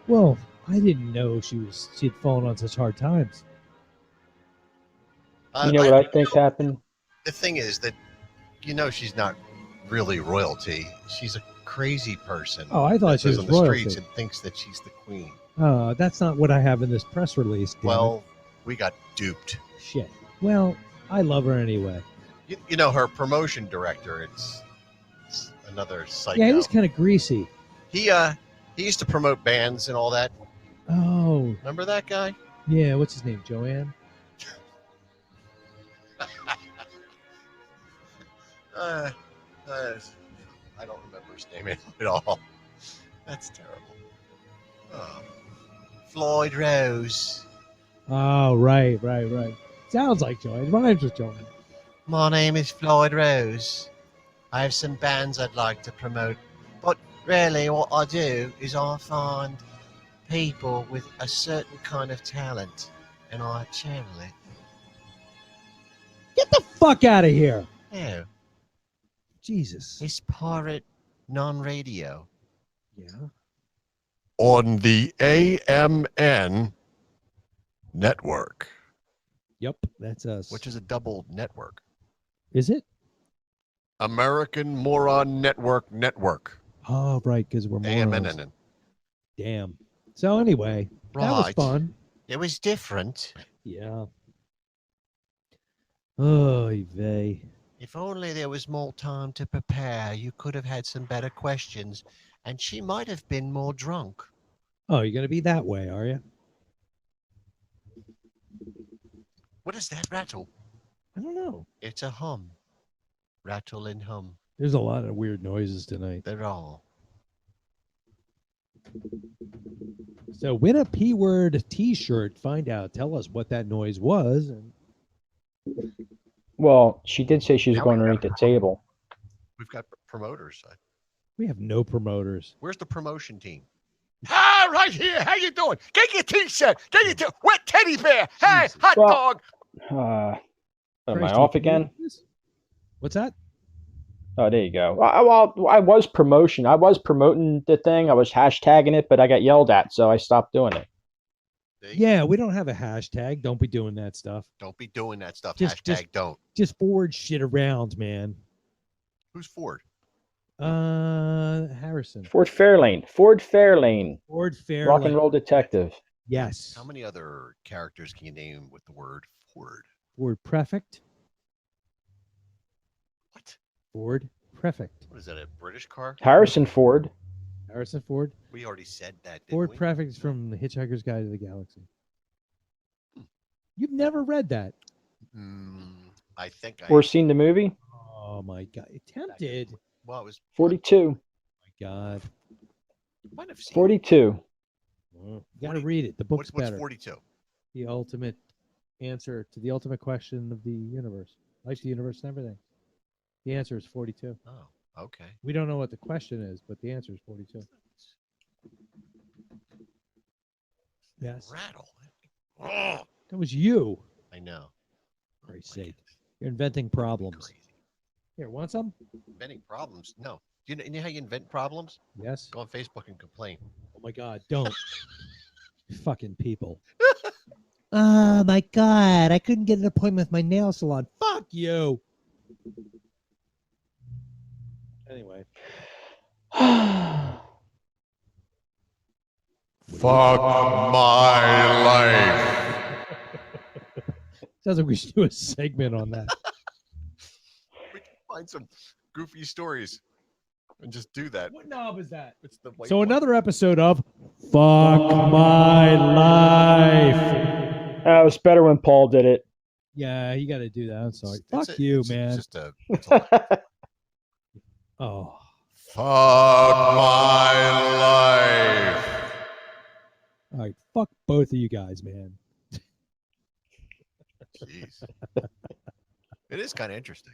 Well, I didn't know she'd fallen on such hard times. You know what I think happened? The thing is that, she's not really royalty. She's a crazy person. Oh, I thought she was on the royalty. streets and thinks that she's the queen. That's not what I have in this press release. damn Well, we got duped. it. Shit. Well, I love her anyway. Her promotion director, it's another psycho. Yeah, he was kind of greasy. He used to promote bands and all that. Oh. Remember that guy? Yeah, what's his name? Joanne? I don't remember his name at all. That's terrible. Oh. Floyd Rose. Oh, right. Sounds like Joanne. Rhymes with Joanne. My name is Floyd Rose. I have some bands I'd like to promote. But really what I do is I find people with a certain kind of talent and I channel it. Get the fuck out of here. Oh. Jesus. It's pirate non-radio. Yeah. On the AMN network. Yep, that's us. Which is a double network. Is it? American Moron Network. Oh, right, because we're morons. AMN. Damn. So anyway, that was fun. It was different. Yeah. Oh, vey. If only there was more time to prepare, you could have had some better questions, and she might have been more drunk. Oh, you're going to be that way, are you? What is that rattle? I don't know. It's a hum. Rattle and hum. There's a lot of weird noises tonight. They're all. So win a P-word t-shirt. Find out. Tell us what that noise was. And Well, she did say she was going underneath the table. We've got promoters. we have no promoters. Where's the promotion team? Ah, right here. How you doing? Get your t-shirt. Get your wet teddy bear. Hey, hot Well, dog. Am I Christ, off you again? What's that? Oh, there you go. I was promoting the thing. I was hashtagging it, but I got yelled at, so I stopped doing it. Yeah, we don't have a hashtag. Don't be doing that stuff. Don't be doing that stuff. Just Don't. Just forward shit around, man. Who's Ford? Harrison. Ford Fairlane. Ford Fairlane. Rock and roll detective. Yes. How many other characters can you name with the word Ford? Ford Prefect. What? Ford Prefect. What is that, a British car? Harrison Ford. Harrison Ford. We already said that, didn't Ford we? Prefect is from The Hitchhiker's Guide to the Galaxy. You've never read that. I think I... Or seen the movie? Oh, my God. Tempted. Well, it was... 42. My God. Might have seen 42. You got to read it. The book's what's better. 42? The ultimate answer to the ultimate question of the universe. Life, the universe, and everything. The answer is 42. Oh, okay. We don't know what the question is, but the answer is 42. Yes. Rattle. Oh, That was you. I know. For Christ's sake. You're inventing problems. Here, want some? Inventing problems? No. You know how you invent problems? Yes. Go on Facebook and complain. Oh my God, don't. Fucking people. Oh my God, I couldn't get an appointment with my nail salon. Fuck you. Anyway. Fuck my life. Sounds like we should do a segment on that. We can find some goofy stories and just do that. What knob is that? It's the white So one. another episode of Fuck My Life. It was better when Paul did it. Yeah, you got to do that. I'm sorry. It's Fuck you, it's man. Just a Oh. Fuck my life. All right. Fuck both of you guys, man. Jeez. It is kind of interesting.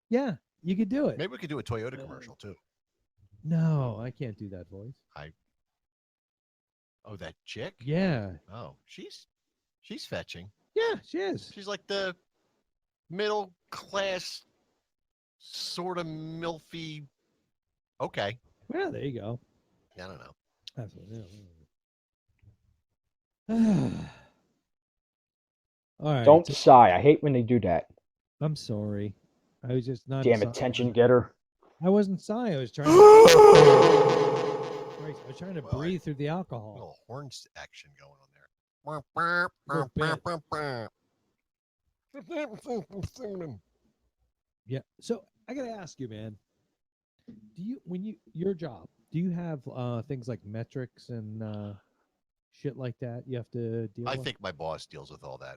Yeah, you could do it. Maybe we could do a Toyota commercial too. No, I can't do that voice. Oh, that chick? Yeah. Oh, she's fetching. Yeah, she is. She's like the middle class, sort of milfy. Okay. Well, there you go. I don't know. That's what, All right. Don't sigh. I hate when they do that. I'm sorry. I was just not. Damn attention getter. I wasn't sighing. I was trying to. I was trying to breathe through the alcohol. Little horns action going on there. Yeah. So I gotta ask you, man. Do you, your job, do you have things like metrics and shit like that you have to deal I with? think my boss deals with all that.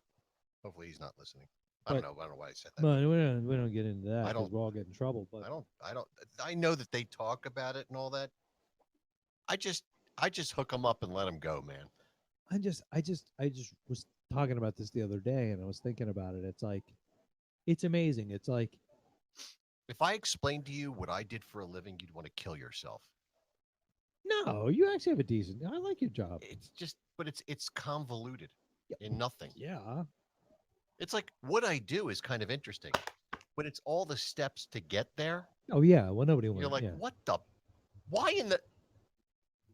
Hopefully he's not listening. I don't know why I said that. But we don't get into that I because don't- we'll all get in trouble. But I know that they talk about it and all that. I just hook them up and let them go, man. I just was talking about this the other day, and I was thinking about it. It's like, it's amazing. It's like, If I explained to you what I did for a living, you'd want to kill yourself. no, you actually have a decent. I like your job. It's just, but it's convoluted in nothing. Yeah. It's like what I do is kind of interesting, but it's all the steps to get there. Oh yeah. Well, nobody wants. You're like, yeah. what the? Why in the?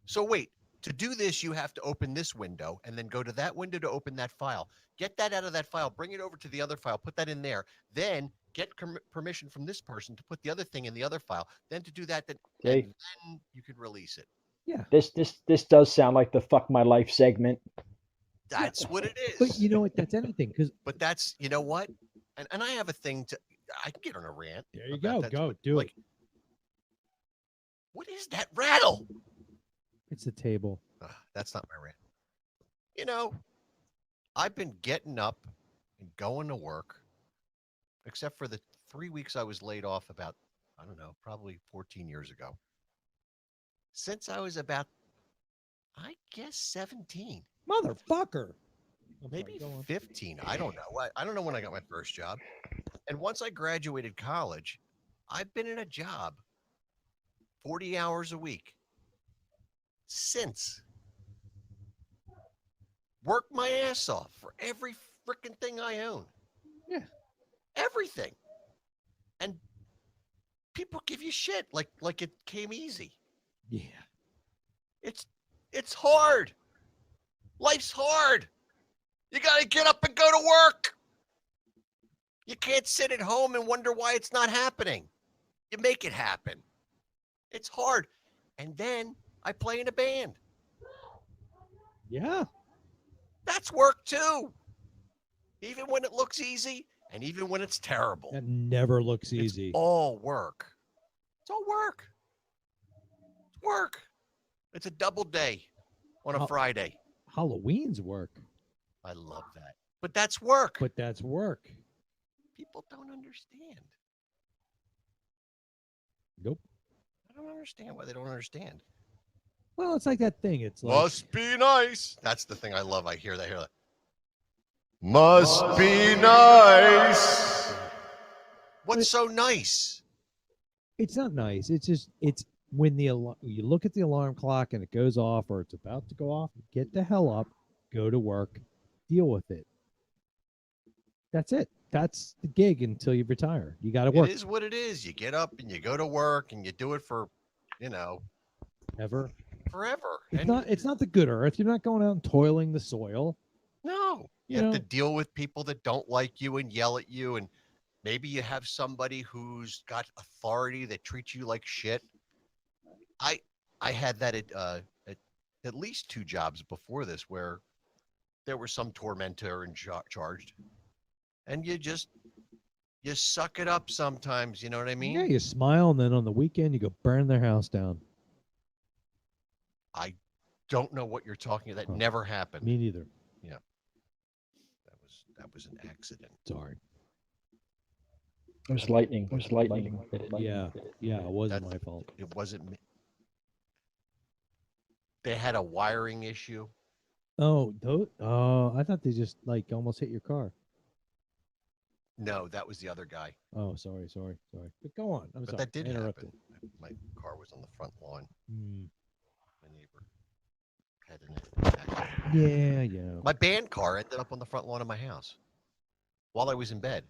So wait, to do this, you have to open this window and then go to that window to open that file. Get that out of that file, bring it over to the other file, put that in there. Then get permission from this person to put the other thing in the other file. Then to do that, and then you can release it. Yeah. This does sound like the Fuck My Life segment. That's what it is. But you know what? That's anything because. But that's, you know what? And I have a thing to, I can get on a rant. There you about go. that, Go but, do like, it. What is that rattle? It's the table. That's not my rant. You know, I've been getting up and going to work, except for the 3 weeks I was laid off about, I don't know, probably 14 years ago. Since I was about, I guess, 17. Motherfucker. Maybe 15. I don't know. I don't know when I got my first job. And once I graduated college, I've been in a job 40 hours a week since. Worked my ass off for every freaking thing I own. Yeah. Everything. And people give you shit like it came easy. Yeah. It's hard. Life's hard. You got to get up and go to work. You can't sit at home and wonder why it's not happening. You make it happen. It's hard. And then I play in a band. Yeah. That's work too. Even when it looks easy and even when it's terrible. That never looks easy. It's all work. It's all work. It's work. It's a double day on a Friday. Halloween's work. I love that. But that's work. But that's work. People don't understand. Nope. I don't understand why they don't understand. Well, it's like that thing. It's like, Must be nice. That's the thing I love. I hear that. Must be nice. What's so nice? It's not nice. It's just it's when you look at the alarm clock and it goes off or it's about to go off, get the hell up, go to work, deal with it. That's it. That's the gig until you retire. You got to work. It is what it is. You get up and you go to work and you do it for, you know, Ever. forever. It's not the good earth. You're not going out and toiling the soil. No, you have to deal with people that don't like you and yell at you, and maybe you have somebody who's got authority that treats you like shit. I had that at least 2 jobs before this where there was some tormentor in charged, and you suck it up sometimes. You know what I mean? Yeah, you smile, and then on the weekend you go burn their house down. I don't know what you're talking about. That never happened. Me neither. Yeah. That was an accident. Sorry. It was lightning. It was lightning. Yeah, it wasn't my fault. It wasn't me. They had a wiring issue. Oh, I thought they just like almost hit your car. No, that was the other guy. Oh, sorry. But go on. I'm But sorry. that did I interrupted. happen. My car was on the front lawn. Mm. My neighbor had an accident. Yeah. My band car ended up on the front lawn of my house while I was in bed.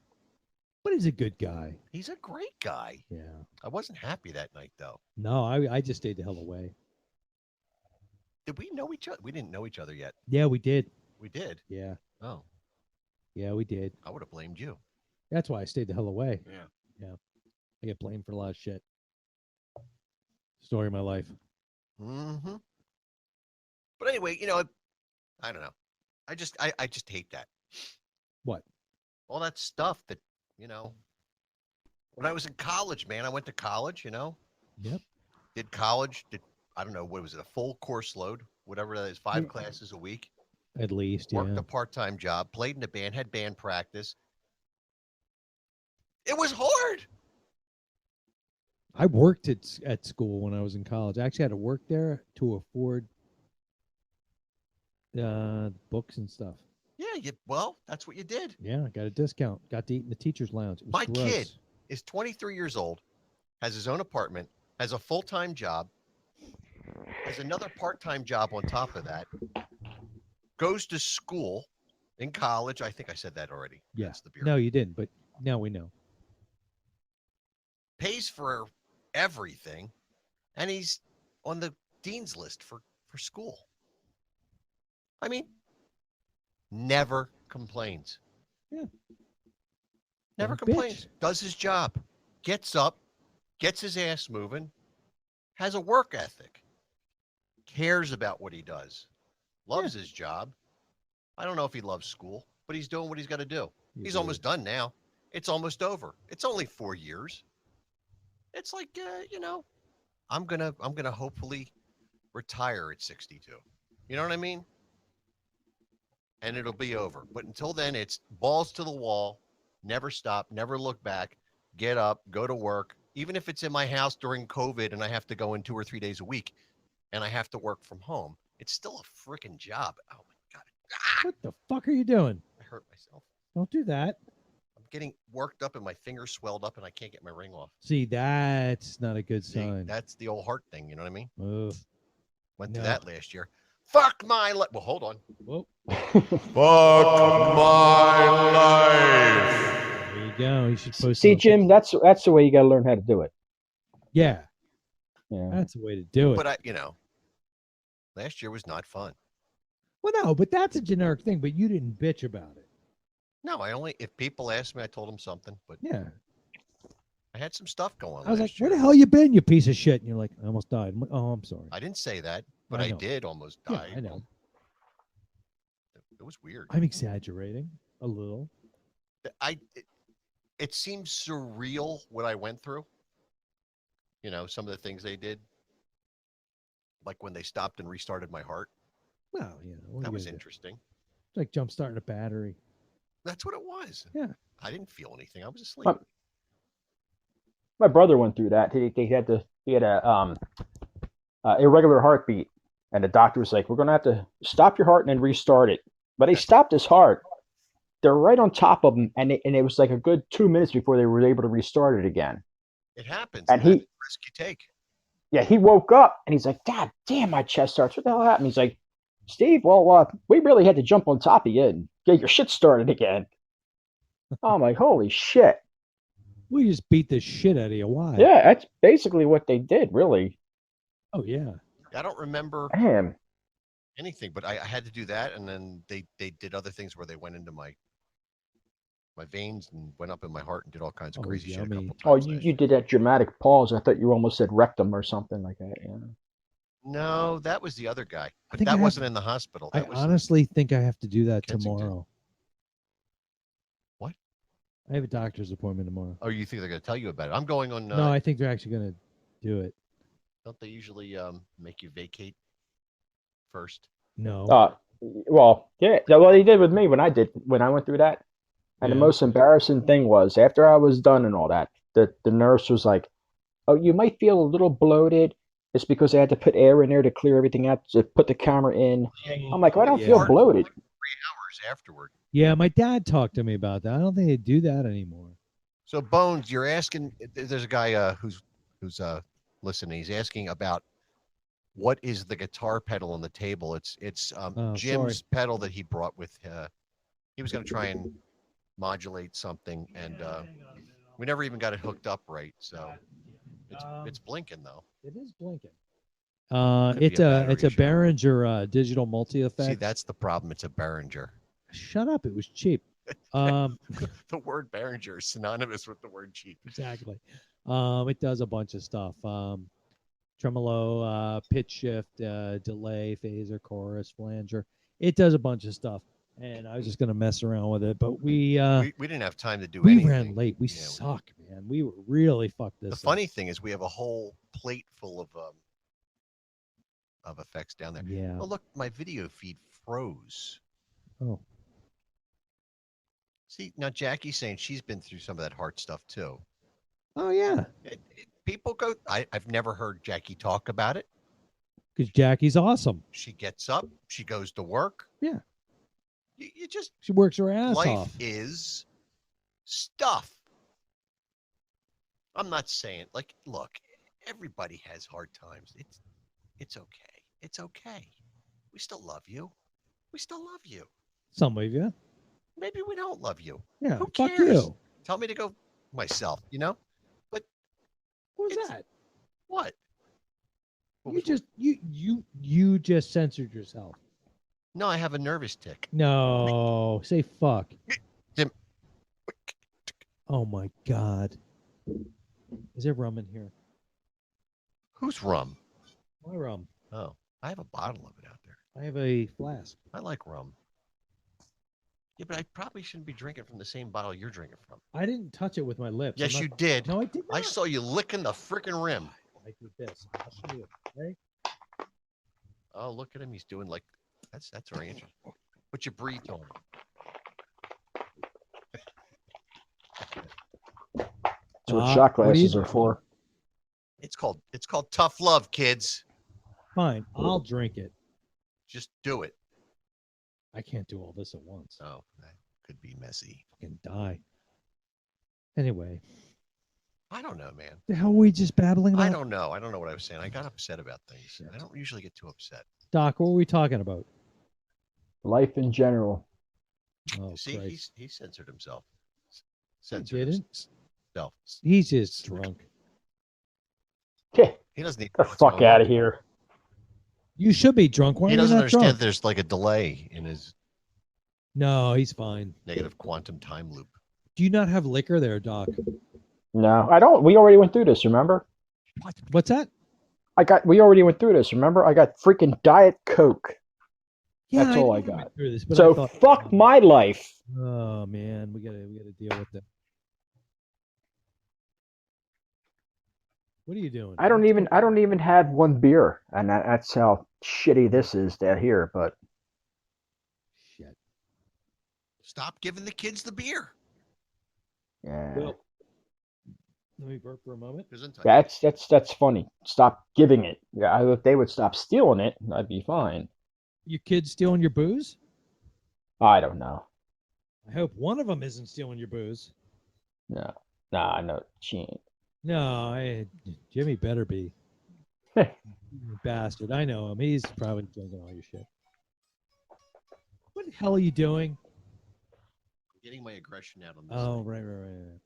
But he's a good guy. He's a great guy. Yeah. I wasn't happy that night, though. No, I just stayed the hell away. Did we know each other? We didn't know each other yet. Yeah, we did. We did? Yeah. Oh. Yeah, we did. I would have blamed you. That's why I stayed the hell away. Yeah. I get blamed for a lot of shit. Story of my life. Mm-hmm. But anyway, you know, I don't know. I just hate that. What? All that stuff that, you know, when I was in college, man, I went to college, you know. Yep. Did college, I don't know, what was it, a full course load, whatever that is, 5 classes a week. At least, Worked a part-time job, played in a band, had band practice. It was hard. I worked at school when I was in college. I actually had to work there to afford books and stuff. Yeah, well, that's what you did. Yeah, I got a discount. Got to eat in the teacher's lounge. It was My gross. kid is 23 years old, has his own apartment, has a full-time job, has another part-time job on top of that, goes to school in college. I think I said that already. Yeah. That's the beer. No, you didn't, but now we know. Pays for everything, and he's on the dean's list for school. I mean, never complains. Yeah. Never complains. Does his job. Gets up, gets his ass moving, has a work ethic, cares about what he does, loves his job. I don't know if he loves school, but he's doing what he's got to do. He's almost done now. It's almost over. It's only 4 years. It's like, you know, I'm gonna hopefully retire at 62. You know what I mean? And it'll be over. But until then, it's balls to the wall. Never stop. Never look back. Get up. Go to work. Even if it's in my house during COVID and I have to go in 2 or 3 days a week, and I have to work from home, it's still a freaking job. Oh my God! What the fuck are you doing? I hurt myself. Don't do that. I'm getting worked up and my fingers swelled up and I can't get my ring off. See, that's not a good See, sign. that's the old heart thing. You know what I mean? Ugh. Went through that last year. Fuck my life. Well, hold on. Whoa. Fuck my life. There you go. You should post. See, Jim, that's the way you got to learn how to do it. Yeah. Yeah. That's the way to do it. But last year was not fun. Well, no, but that's a generic thing. But you didn't bitch about it. No, if people asked me, I told them something. But yeah, I had some stuff going on. I was like, "Where the hell you been, you piece of shit?" And you're like, "I almost died." I'm like, "Oh, I'm sorry." I didn't say that, but I I know. did almost Yeah, die. I know. It was weird. I'm exaggerating a little. It seems surreal what I went through. You know, some of the things they did, like when they stopped and restarted my heart. Well, yeah, That was interesting. It's like jump starting a battery. That's what it was. Yeah. I didn't feel anything. I was asleep. My brother went through that. He had a irregular heartbeat, and the doctor was like, "We're going to have to stop your heart and then restart it." But they stopped his heart. They're right on top of him, and it was like a good 2 minutes before they were able to restart it again. It happens. And That's he, the risk you take. yeah, he woke up and he's like, God damn, my chest starts. What the hell happened? He's like, Steve, well, we really had to jump on top of you and get your shit started again. I'm like, holy shit. We just beat the shit out of you. Why? Yeah, that's basically what they did, really. Oh yeah. I don't remember Damn. anything, but I had to do that, and then they did other things where they went into my veins and went up in my heart and did all kinds of crazy shit a couple Oh, times. you did that dramatic pause. I thought you almost said rectum or something like that. Yeah. No, that was the other guy, but think that I wasn't in the hospital. I That was honestly think I have to do that Kensington. tomorrow. What? I have a doctor's appointment tomorrow. Oh, you think they're going to tell you about it? I'm going on. No, I think they're actually going to do it. Don't they usually make you vacate first? No. Well, yeah. Well, they did with me when I went through that. And the Yeah. most embarrassing thing was after I was done and all that, the nurse was like, "Oh, you might feel a little bloated. It's because they had to put air in there to clear everything out to put the camera in." I'm like, well, I don't Yeah. feel bloated. 3 hours afterward. Yeah, my dad talked to me about that. I don't think they do that anymore. So Bones, you're asking. There's a guy who's listening. He's asking about what is the guitar pedal on the table. It's Jim's pedal that he brought with. He was going to try and modulate something, and we never even got it hooked up right. So it's blinking though. It is blinking. Could be It's a a battery issue. Behringer digital multi effect. See, that's the problem. It's a Behringer. Shut up! It was cheap. The word Behringer is synonymous with the word cheap. Exactly. It does a bunch of stuff. Tremolo, pitch shift, delay, phaser, chorus, flanger. It does a bunch of stuff. And I was just gonna mess around with it, but we didn't have time to do we anything. ran late. We suck, man. We were really fucked this. The funny thing is, we have a whole plate full of effects down there. Yeah. Oh, look, my video feed froze. Oh. See, now Jackie's saying she's been through some of that heart stuff too. Oh yeah. People go. I've never heard Jackie talk about it. Because Jackie's awesome. She gets up. She goes to work. Yeah. You just She works her ass life off. is stuff. I'm not saying look, everybody has hard times. It's okay. It's okay. We still love you. We still love you. Some of you. Maybe we don't love you. Yeah. Who Fuck cares? you. Tell me to go myself, But what was that? What? You just censored yourself. No, I have a nervous tick. No, say fuck. Jim. Oh my god. Is there rum in here? Who's rum? My rum. Oh, I have a bottle of it out there. I have a flask. I like rum. Yeah, but I probably shouldn't be drinking from the same bottle you're drinking from. I didn't touch it with my lips. Yes, you did. No, I did not. I saw you licking the freaking rim. Like with this. I'll show you. Ready? Oh, look at him. He's doing that's very interesting. Put your breathe on. That's what shot glasses are for. It's called tough love, kids. Fine, I'll drink it. Just do it. I can't do all this at once. Oh, that could be messy. Fucking die. Anyway. I don't know, man. The hell are we just babbling about? I don't know. I don't know what I was saying. I got upset about things. I don't usually get too upset. Doc, what were we talking about? Life in general. Oh, see, Christ. he censored himself. He didn't. himself. He's just drunk. Get He doesn't need the fuck out of here. You should be drunk. Why He are you doesn't not understand drunk? there's like a delay in his No, he's fine. negative quantum time loop. Do you not have liquor there, Doc? No, I don't. We already went through this, remember? What's that? We already went through this, remember? I got freaking Diet Coke. Yeah, That's all I know we got. went through this, but I So thought- fuck my life. Oh man, we gotta deal with that. What are you doing? I don't even have one beer, and that's how shitty this is down here. But Shit. Stop giving the kids the beer. yeah, Well, let me burp for a moment. that's funny. Stop giving it. Yeah, if they would stop stealing it, I'd be fine. Your kids stealing your booze? I don't know. I hope one of them isn't stealing your booze. No, nah, no, she ain't. No, Jimmy better be. Bastard. I know him. He's probably drinking all your shit. What the hell are you doing? Getting my aggression out on this. Oh, right.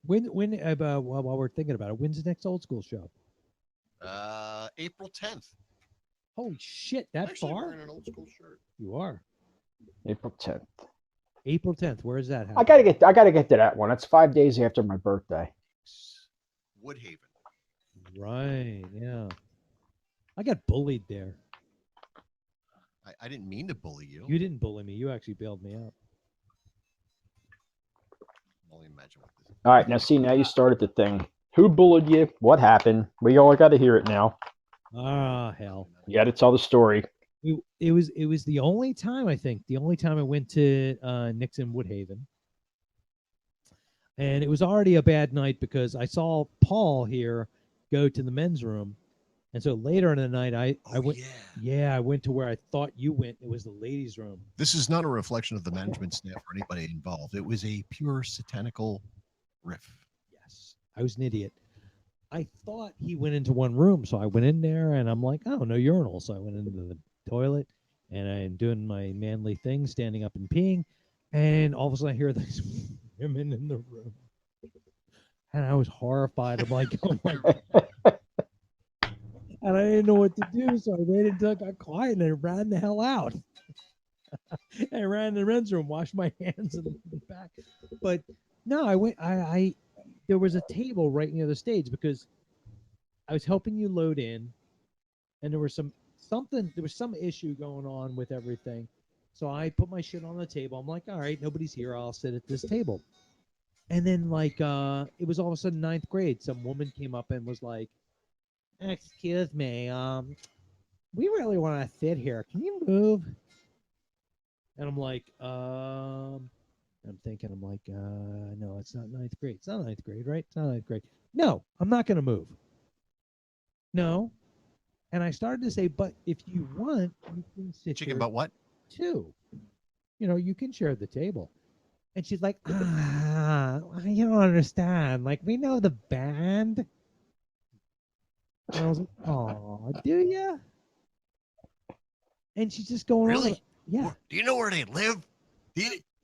When while we're thinking about it, when's the next old school show? April 10th. Holy shit, that Actually far? wearing an old school shirt. You are. April 10th. April 10th. Where is that? I gotta get to that one. It's 5 days after my birthday. Woodhaven. Right. Yeah. I got bullied there. I didn't mean to bully you. You didn't bully me. You actually bailed me out. Only imagine what this is. All right, now see, now you started the thing. Who bullied you? What happened? We all got to hear it now. Ah, hell. You got to tell the story. It was the only time, I think, the only time I went to Nixon Woodhaven. And it was already a bad night because I saw Paul here go to the men's room. And so later in the night, I went. Yeah, I went to where I thought you went. It was the ladies' room. This is not a reflection of the management staff or anybody involved. It was a pure satanical riff. Yes, I was an idiot. I thought he went into one room, so I went in there, and I'm like, oh, no urinal. So I went into the toilet, and I'm doing my manly thing, standing up and peeing, and all of a sudden I hear these women in the room, and I was horrified. I'm like, oh my God. And I didn't know what to do, so I waited until it got quiet, and I ran the hell out. I ran in the men's room, washed my hands, and went back. But no, I went. I there was a table right near the stage because I was helping you load in, and there was some issue going on with everything. So I put my shit on the table. I'm like, all right, nobody's here. I'll sit at this table. And then it was all of a sudden 9th grade. Some woman came up and was like, excuse me, we really want to sit here. Can you move? And I'm like, I'm thinking, no, it's not 9th grade. It's not 9th grade, right? It's not 9th grade. No, I'm not going to move. No. And I started to say, but if you want, you can sit Chicken here about what? too. You can share the table. And she's like, you don't understand. Like, we know the band. And I was like, oh, do you? And she's just going Really? on. Yeah. Do you know where they live? Do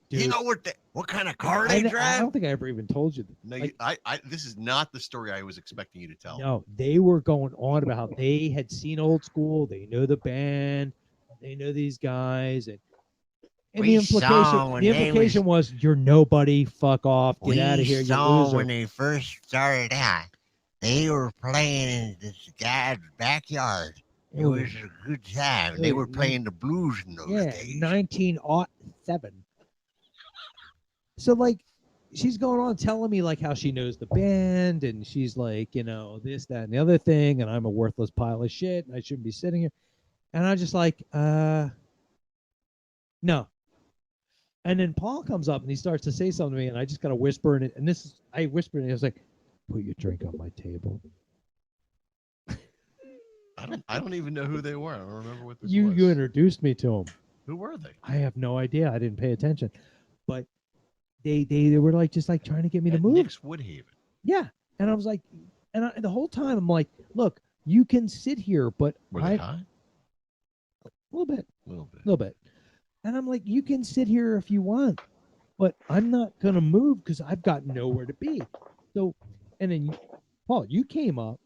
you know what kind of car they drive? I don't think I ever even told you. No, this is not the story I was expecting you to tell. No, they were going on about how they had seen old school. They know the band. They know these guys. And the implication was you're nobody. Fuck off. Get out of here. You loser. When they first started out, they were playing in this guy's backyard. It was a good time. They were playing the blues in those days. 1907. So she's going on telling me how she knows the band, and she's like, this, that, and the other thing, and I'm a worthless pile of shit, and I shouldn't be sitting here. And I'm just like, no. And then Paul comes up and he starts to say something to me, and I just got to whisper in it. And I whispered, and I was like, put your drink on my table. I don't even know who they were. I don't remember what this was. You introduced me to them. Who were they? I have no idea. I didn't pay attention. But they were just trying to get me to move. Nick's Woodhaven. Yeah. And I was like, the whole time I'm like, look, you can sit here, but Were they high? A little bit. And I'm like, you can sit here if you want, but I'm not going to move because I've got nowhere to be. So, and then Paul, you came up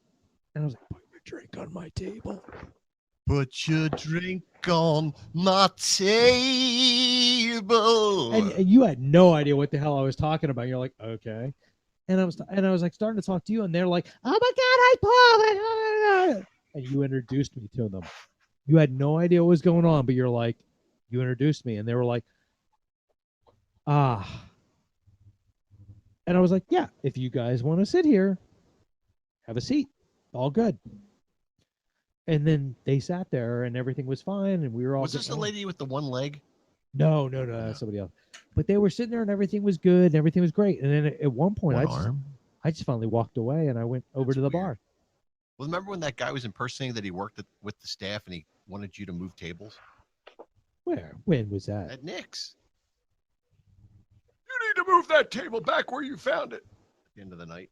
and I was like, put your drink on my table. Put your drink on my table. And you had no idea what the hell I was talking about. You're like, okay. And I was starting to talk to you, and they're like, oh my God, hi Paul. And you introduced me to them. You had no idea what was going on, but you're like, you introduced me, and they were like, ah. And I was like, yeah, if you guys want to sit here, have a seat. All good. And then they sat there, and everything was fine, and we were all. Was this the lady with the one leg? No, that's somebody else. But they were sitting there, and everything was good, and everything was great. And then at one point, I just finally walked away, and I went over to the bar. Well, remember when that guy was impersonating that he worked with the staff, and he wanted you to move tables? Where? When was that? At Nick's. You need to move that table back where you found it. At the end of the night.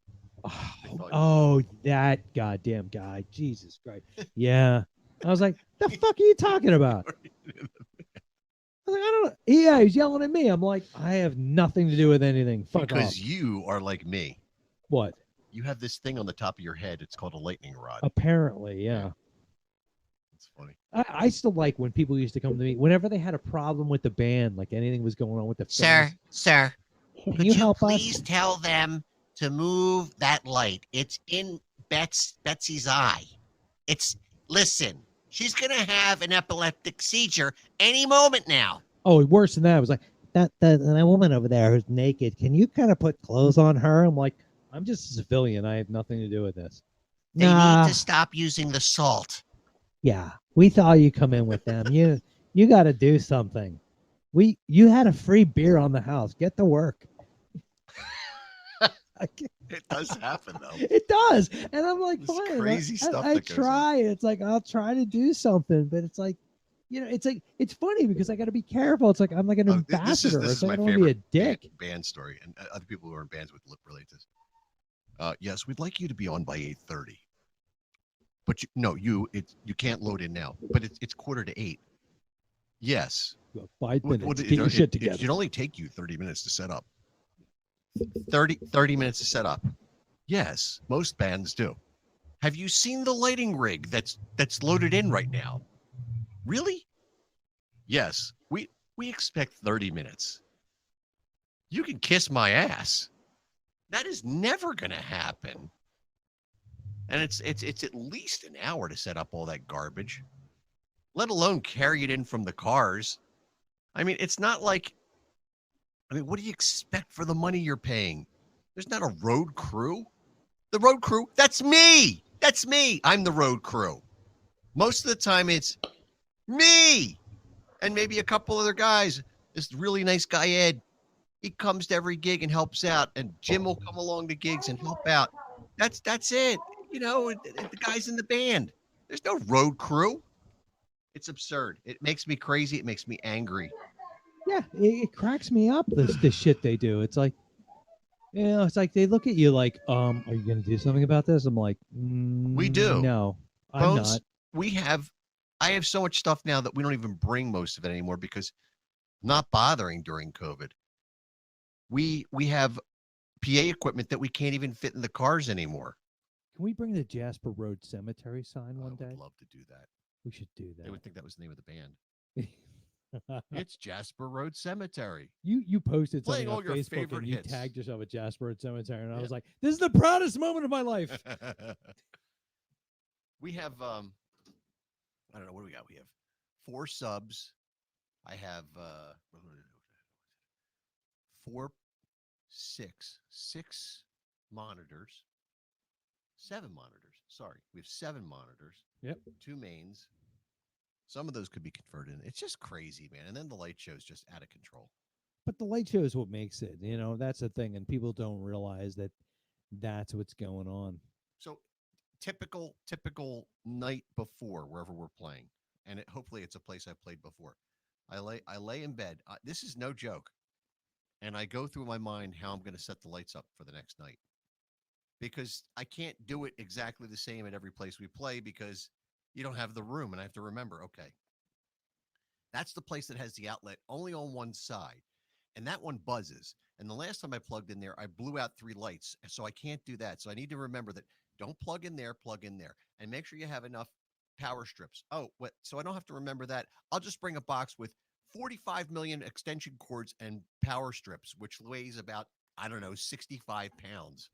Oh, that goddamn guy. Jesus Christ. Yeah. I was like, the fuck are you talking about? I was like, I don't know. Yeah, he's yelling at me. I'm like, I have nothing to do with anything. Fuck Because off. you are like me. What? You have this thing on the top of your head. It's called a lightning rod. Apparently, yeah. It's funny. I still like when people used to come to me whenever they had a problem with the band, like anything was going on with the Sir, fans. could you you help us? please tell them to move that light? It's in Betsy's eye. Listen, she's going to have an epileptic seizure any moment now. Oh, worse than that. I was like, that woman over there who's naked, can you kind of put clothes on her? I'm like, I'm just a civilian. I have nothing to do with this. They need to stop using the salt. Yeah, we thought you come in with them. You got to do something. You had a free beer on the house. Get to work. It does happen though. It does, and I'm like, This fine. crazy stuff I that goes on. try. It's like I'll try to do something, but it's like, it's like it's funny because I got to be careful. It's like I'm like an ambassador. This it's is like my I don't want to be a favorite dick. band story, and other people who are in bands would relate to this. Yes, we'd like you to be on by 8:30, but you can't load in now. But it's 7:45. Yes. 5 minutes. Get your shit together. It should only take you 30 minutes to set up. 30 minutes to set up. Yes, most bands do. Have you seen the lighting rig that's loaded in right now? Really? Yes, we expect 30 minutes. You can kiss my ass. That is never going to happen. And it's at least an hour to set up all that garbage, let alone carry it in from the cars. I mean, it's not like, what do you expect for the money you're paying? There's not a road crew. The road crew, that's me. That's me. I'm the road crew. Most of the time it's me and maybe a couple other guys. This really nice guy, Ed, he comes to every gig and helps out, and Jim will come along to gigs and help out. That's it. The guys in the band. There's no road crew. It's absurd. It makes me crazy. It makes me angry. Yeah, it cracks me up. This shit they do. It's like, it's like they look at you like, are you gonna do something about this? I'm like, We do. No, I'm Bones, not. I have so much stuff now that we don't even bring most of it anymore because not bothering during COVID. We have PA equipment that we can't even fit in the cars anymore. Can we bring the Jasper Road Cemetery sign one day? I would love to do that. We should do that. They would think that was the name of the band. It's Jasper Road Cemetery. You posted Playing something all on your Facebook favorite and you hits. tagged yourself at Jasper Road Cemetery, and I was like, "This is the proudest moment of my life." We have I don't know, what do we got? We have 4 subs. I have 6 monitors. 7 monitors. Sorry. We have 7 monitors. Yep. 2 mains. Some of those could be converted. It's just crazy, man. And then the light show's just out of control. But the light show is what makes it. That's the thing, and people don't realize that that's what's going on. So typical night before wherever we're playing, and hopefully it's a place I've played before. I lay in bed. This is no joke, and I go through my mind how I'm going to set the lights up for the next night, because I can't do it exactly the same at every place we play because you don't have the room, and I have to remember, okay, that's the place that has the outlet only on one side, and that one buzzes. And the last time I plugged in there, I blew out 3 lights, so I can't do that. So I need to remember that don't plug in there, and make sure you have enough power strips. Oh, what? So I don't have to remember that. I'll just bring a box with 45 million extension cords and power strips, which weighs about, 65 pounds,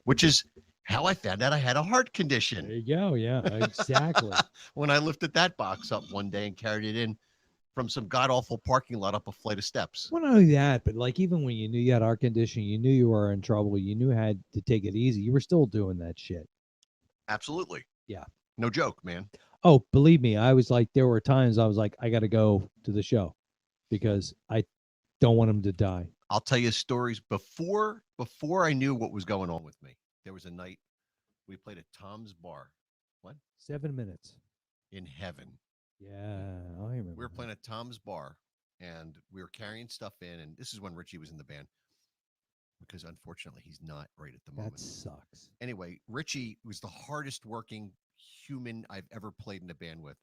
which is how I found out I had a heart condition. There you go. Yeah, exactly. When I lifted that box up one day and carried it in from some god-awful parking lot up a flight of steps. Well, not only that, but like even when you knew you had heart condition, you knew you were in trouble, you knew how to take it easy, you were still doing that shit. Absolutely. Yeah. No joke, man. Oh, believe me, I was like, there were times I was like, I got to go to the show because I don't want him to die. I'll tell you stories before I knew what was going on with me. There was a night we played at Tom's Bar. What? 7 minutes. In heaven. Yeah, I remember. We were playing at Tom's Bar, and we were carrying stuff in, and this is when Richie was in the band. because unfortunately he's not right at the That moment. sucks. Anyway, Richie was the hardest working human I've ever played in a band with.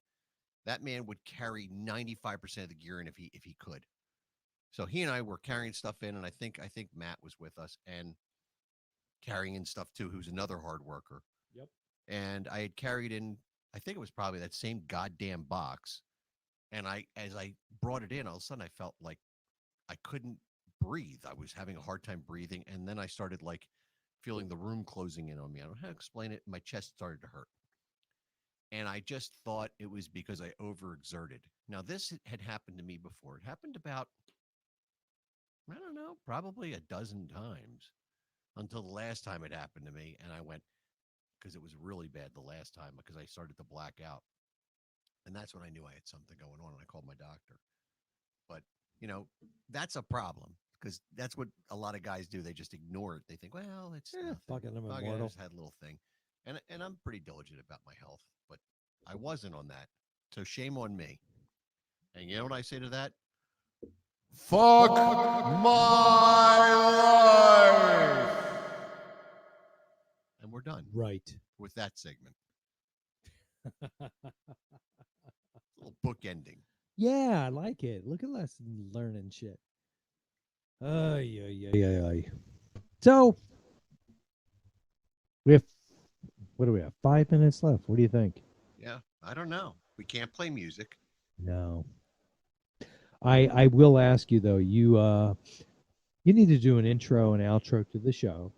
That man would carry 95% of the gear in if he could. So he and I were carrying stuff in, and I think Matt was with us and carrying in stuff too, who's another hard worker. Yep. And I had carried in, I think it was probably that same goddamn box. And as I brought it in, all of a sudden I felt like I couldn't breathe. I was having a hard time breathing. And then I started like feeling the room closing in on me. I don't know how to explain it. My chest started to hurt. And I just thought it was because I overexerted. Now, this had happened to me before. It happened about, I don't know, probably a dozen times until the last time it happened to me. And I went, because it was really bad the last time because I started to black out. And that's when I knew I had something going on, and I called my doctor. But, that's a problem because that's what a lot of guys do. They just ignore it. They think, well, it's fucking I'm I immortal. just had a little thing. And I'm pretty diligent about my health, but I wasn't on that. So shame on me. And you know what I say to that? Fuck my life. And we're done. Right. With that segment. A little book ending. Yeah, I like it. Look at us learning shit. Ay. So we have, what do we have? 5 minutes left. What do you think? Yeah, I don't know. We can't play music. No. I will ask you though. You need to do an intro and outro to the show.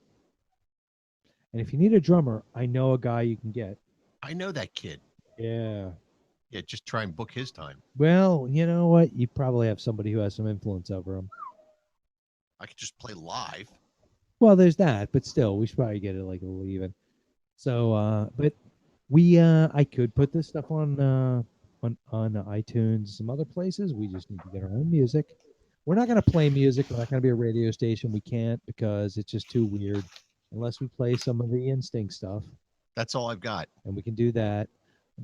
And if you need a drummer, I know a guy you can get. I know that kid. Yeah. Yeah, just try and book his time. Well, you know what? You probably have somebody who has some influence over him. I could just play live. Well, there's that, but still, we should probably get it like a little even. So, but we, I could put this stuff on iTunes, some other places. We just need to get our own music. We're not going to play music. We're not going to be a radio station. We can't because it's just too weird unless we play some of the Instinct stuff. That's all I've got. And we can do that.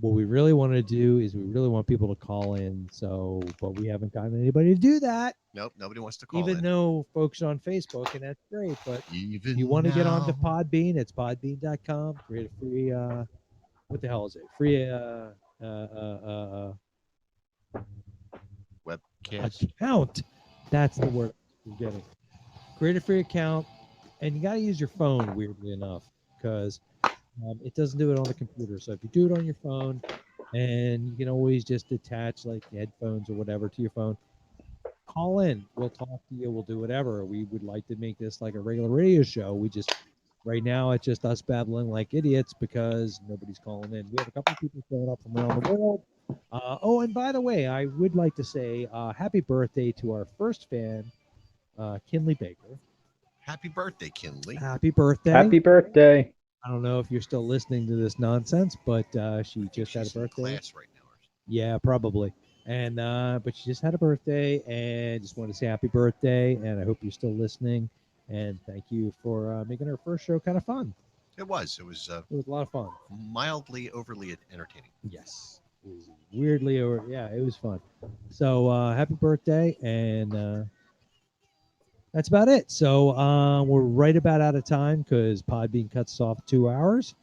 What we really want to do is we really want people to call in. So, but we haven't gotten anybody to do that. Nope, nobody wants to call Even in. though folks are on Facebook, and that's great. But even if you want to get onto now. Podbean, it's podbean.com. Create a free, what the hell is it? Free, webcast account. That's the word we're getting. Create a free account, and you got to use your phone. Weirdly enough, because it doesn't do it on the computer. So if you do it on your phone, and you can always just attach like headphones or whatever to your phone, call in. We'll talk to you. We'll do whatever. We would like to make this like a regular radio show. We just right now it's just us babbling like idiots because nobody's calling in. We have a couple of people showing up from around the world. Oh, and by the way, I would like to say happy birthday to our first fan, Kinley Baker. Happy birthday, Kinley. Happy birthday. Happy birthday. I don't know if you're still listening to this nonsense, but she just had a birthday. Class right now. Yeah, probably. And but she just had a birthday, and just wanted to say happy birthday, and I hope you're still listening. And thank you for making our first show kind of fun. It was. It was a lot of fun. Mildly overly entertaining. Yes. It was weirdly over. Yeah, it was fun. So happy birthday, and that's about it. So we're right about out of time because Podbean cuts off 2 hours.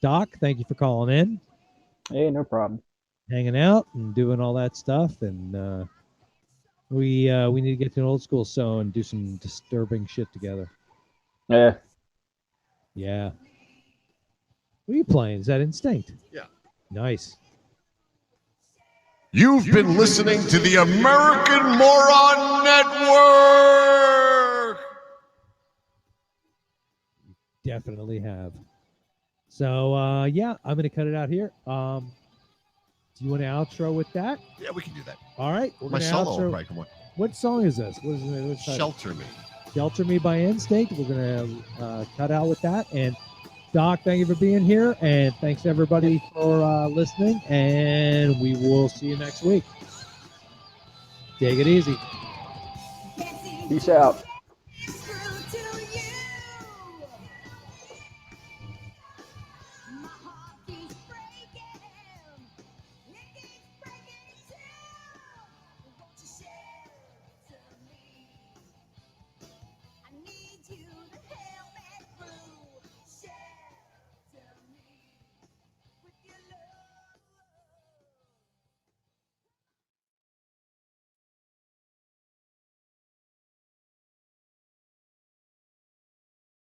Doc, thank you for calling in. Hey, no problem. Hanging out and doing all that stuff, and we need to get to an old school show and do some disturbing shit together. Yeah. Yeah. What are you playing? Is that Instinct? Yeah. Nice. You've been listening to the American Moron Network. Definitely have. So yeah, I'm gonna cut it out here. Do you want to outro with that? Yeah, we can do that. All right. My solo will probably come on. What song is this? What is it? What's the title? Shelter Me. Shelter Me by Instinct. We're going to cut out with that. And Doc, thank you for being here. And thanks everybody for listening. And we will see you next week. Take it easy. Peace out.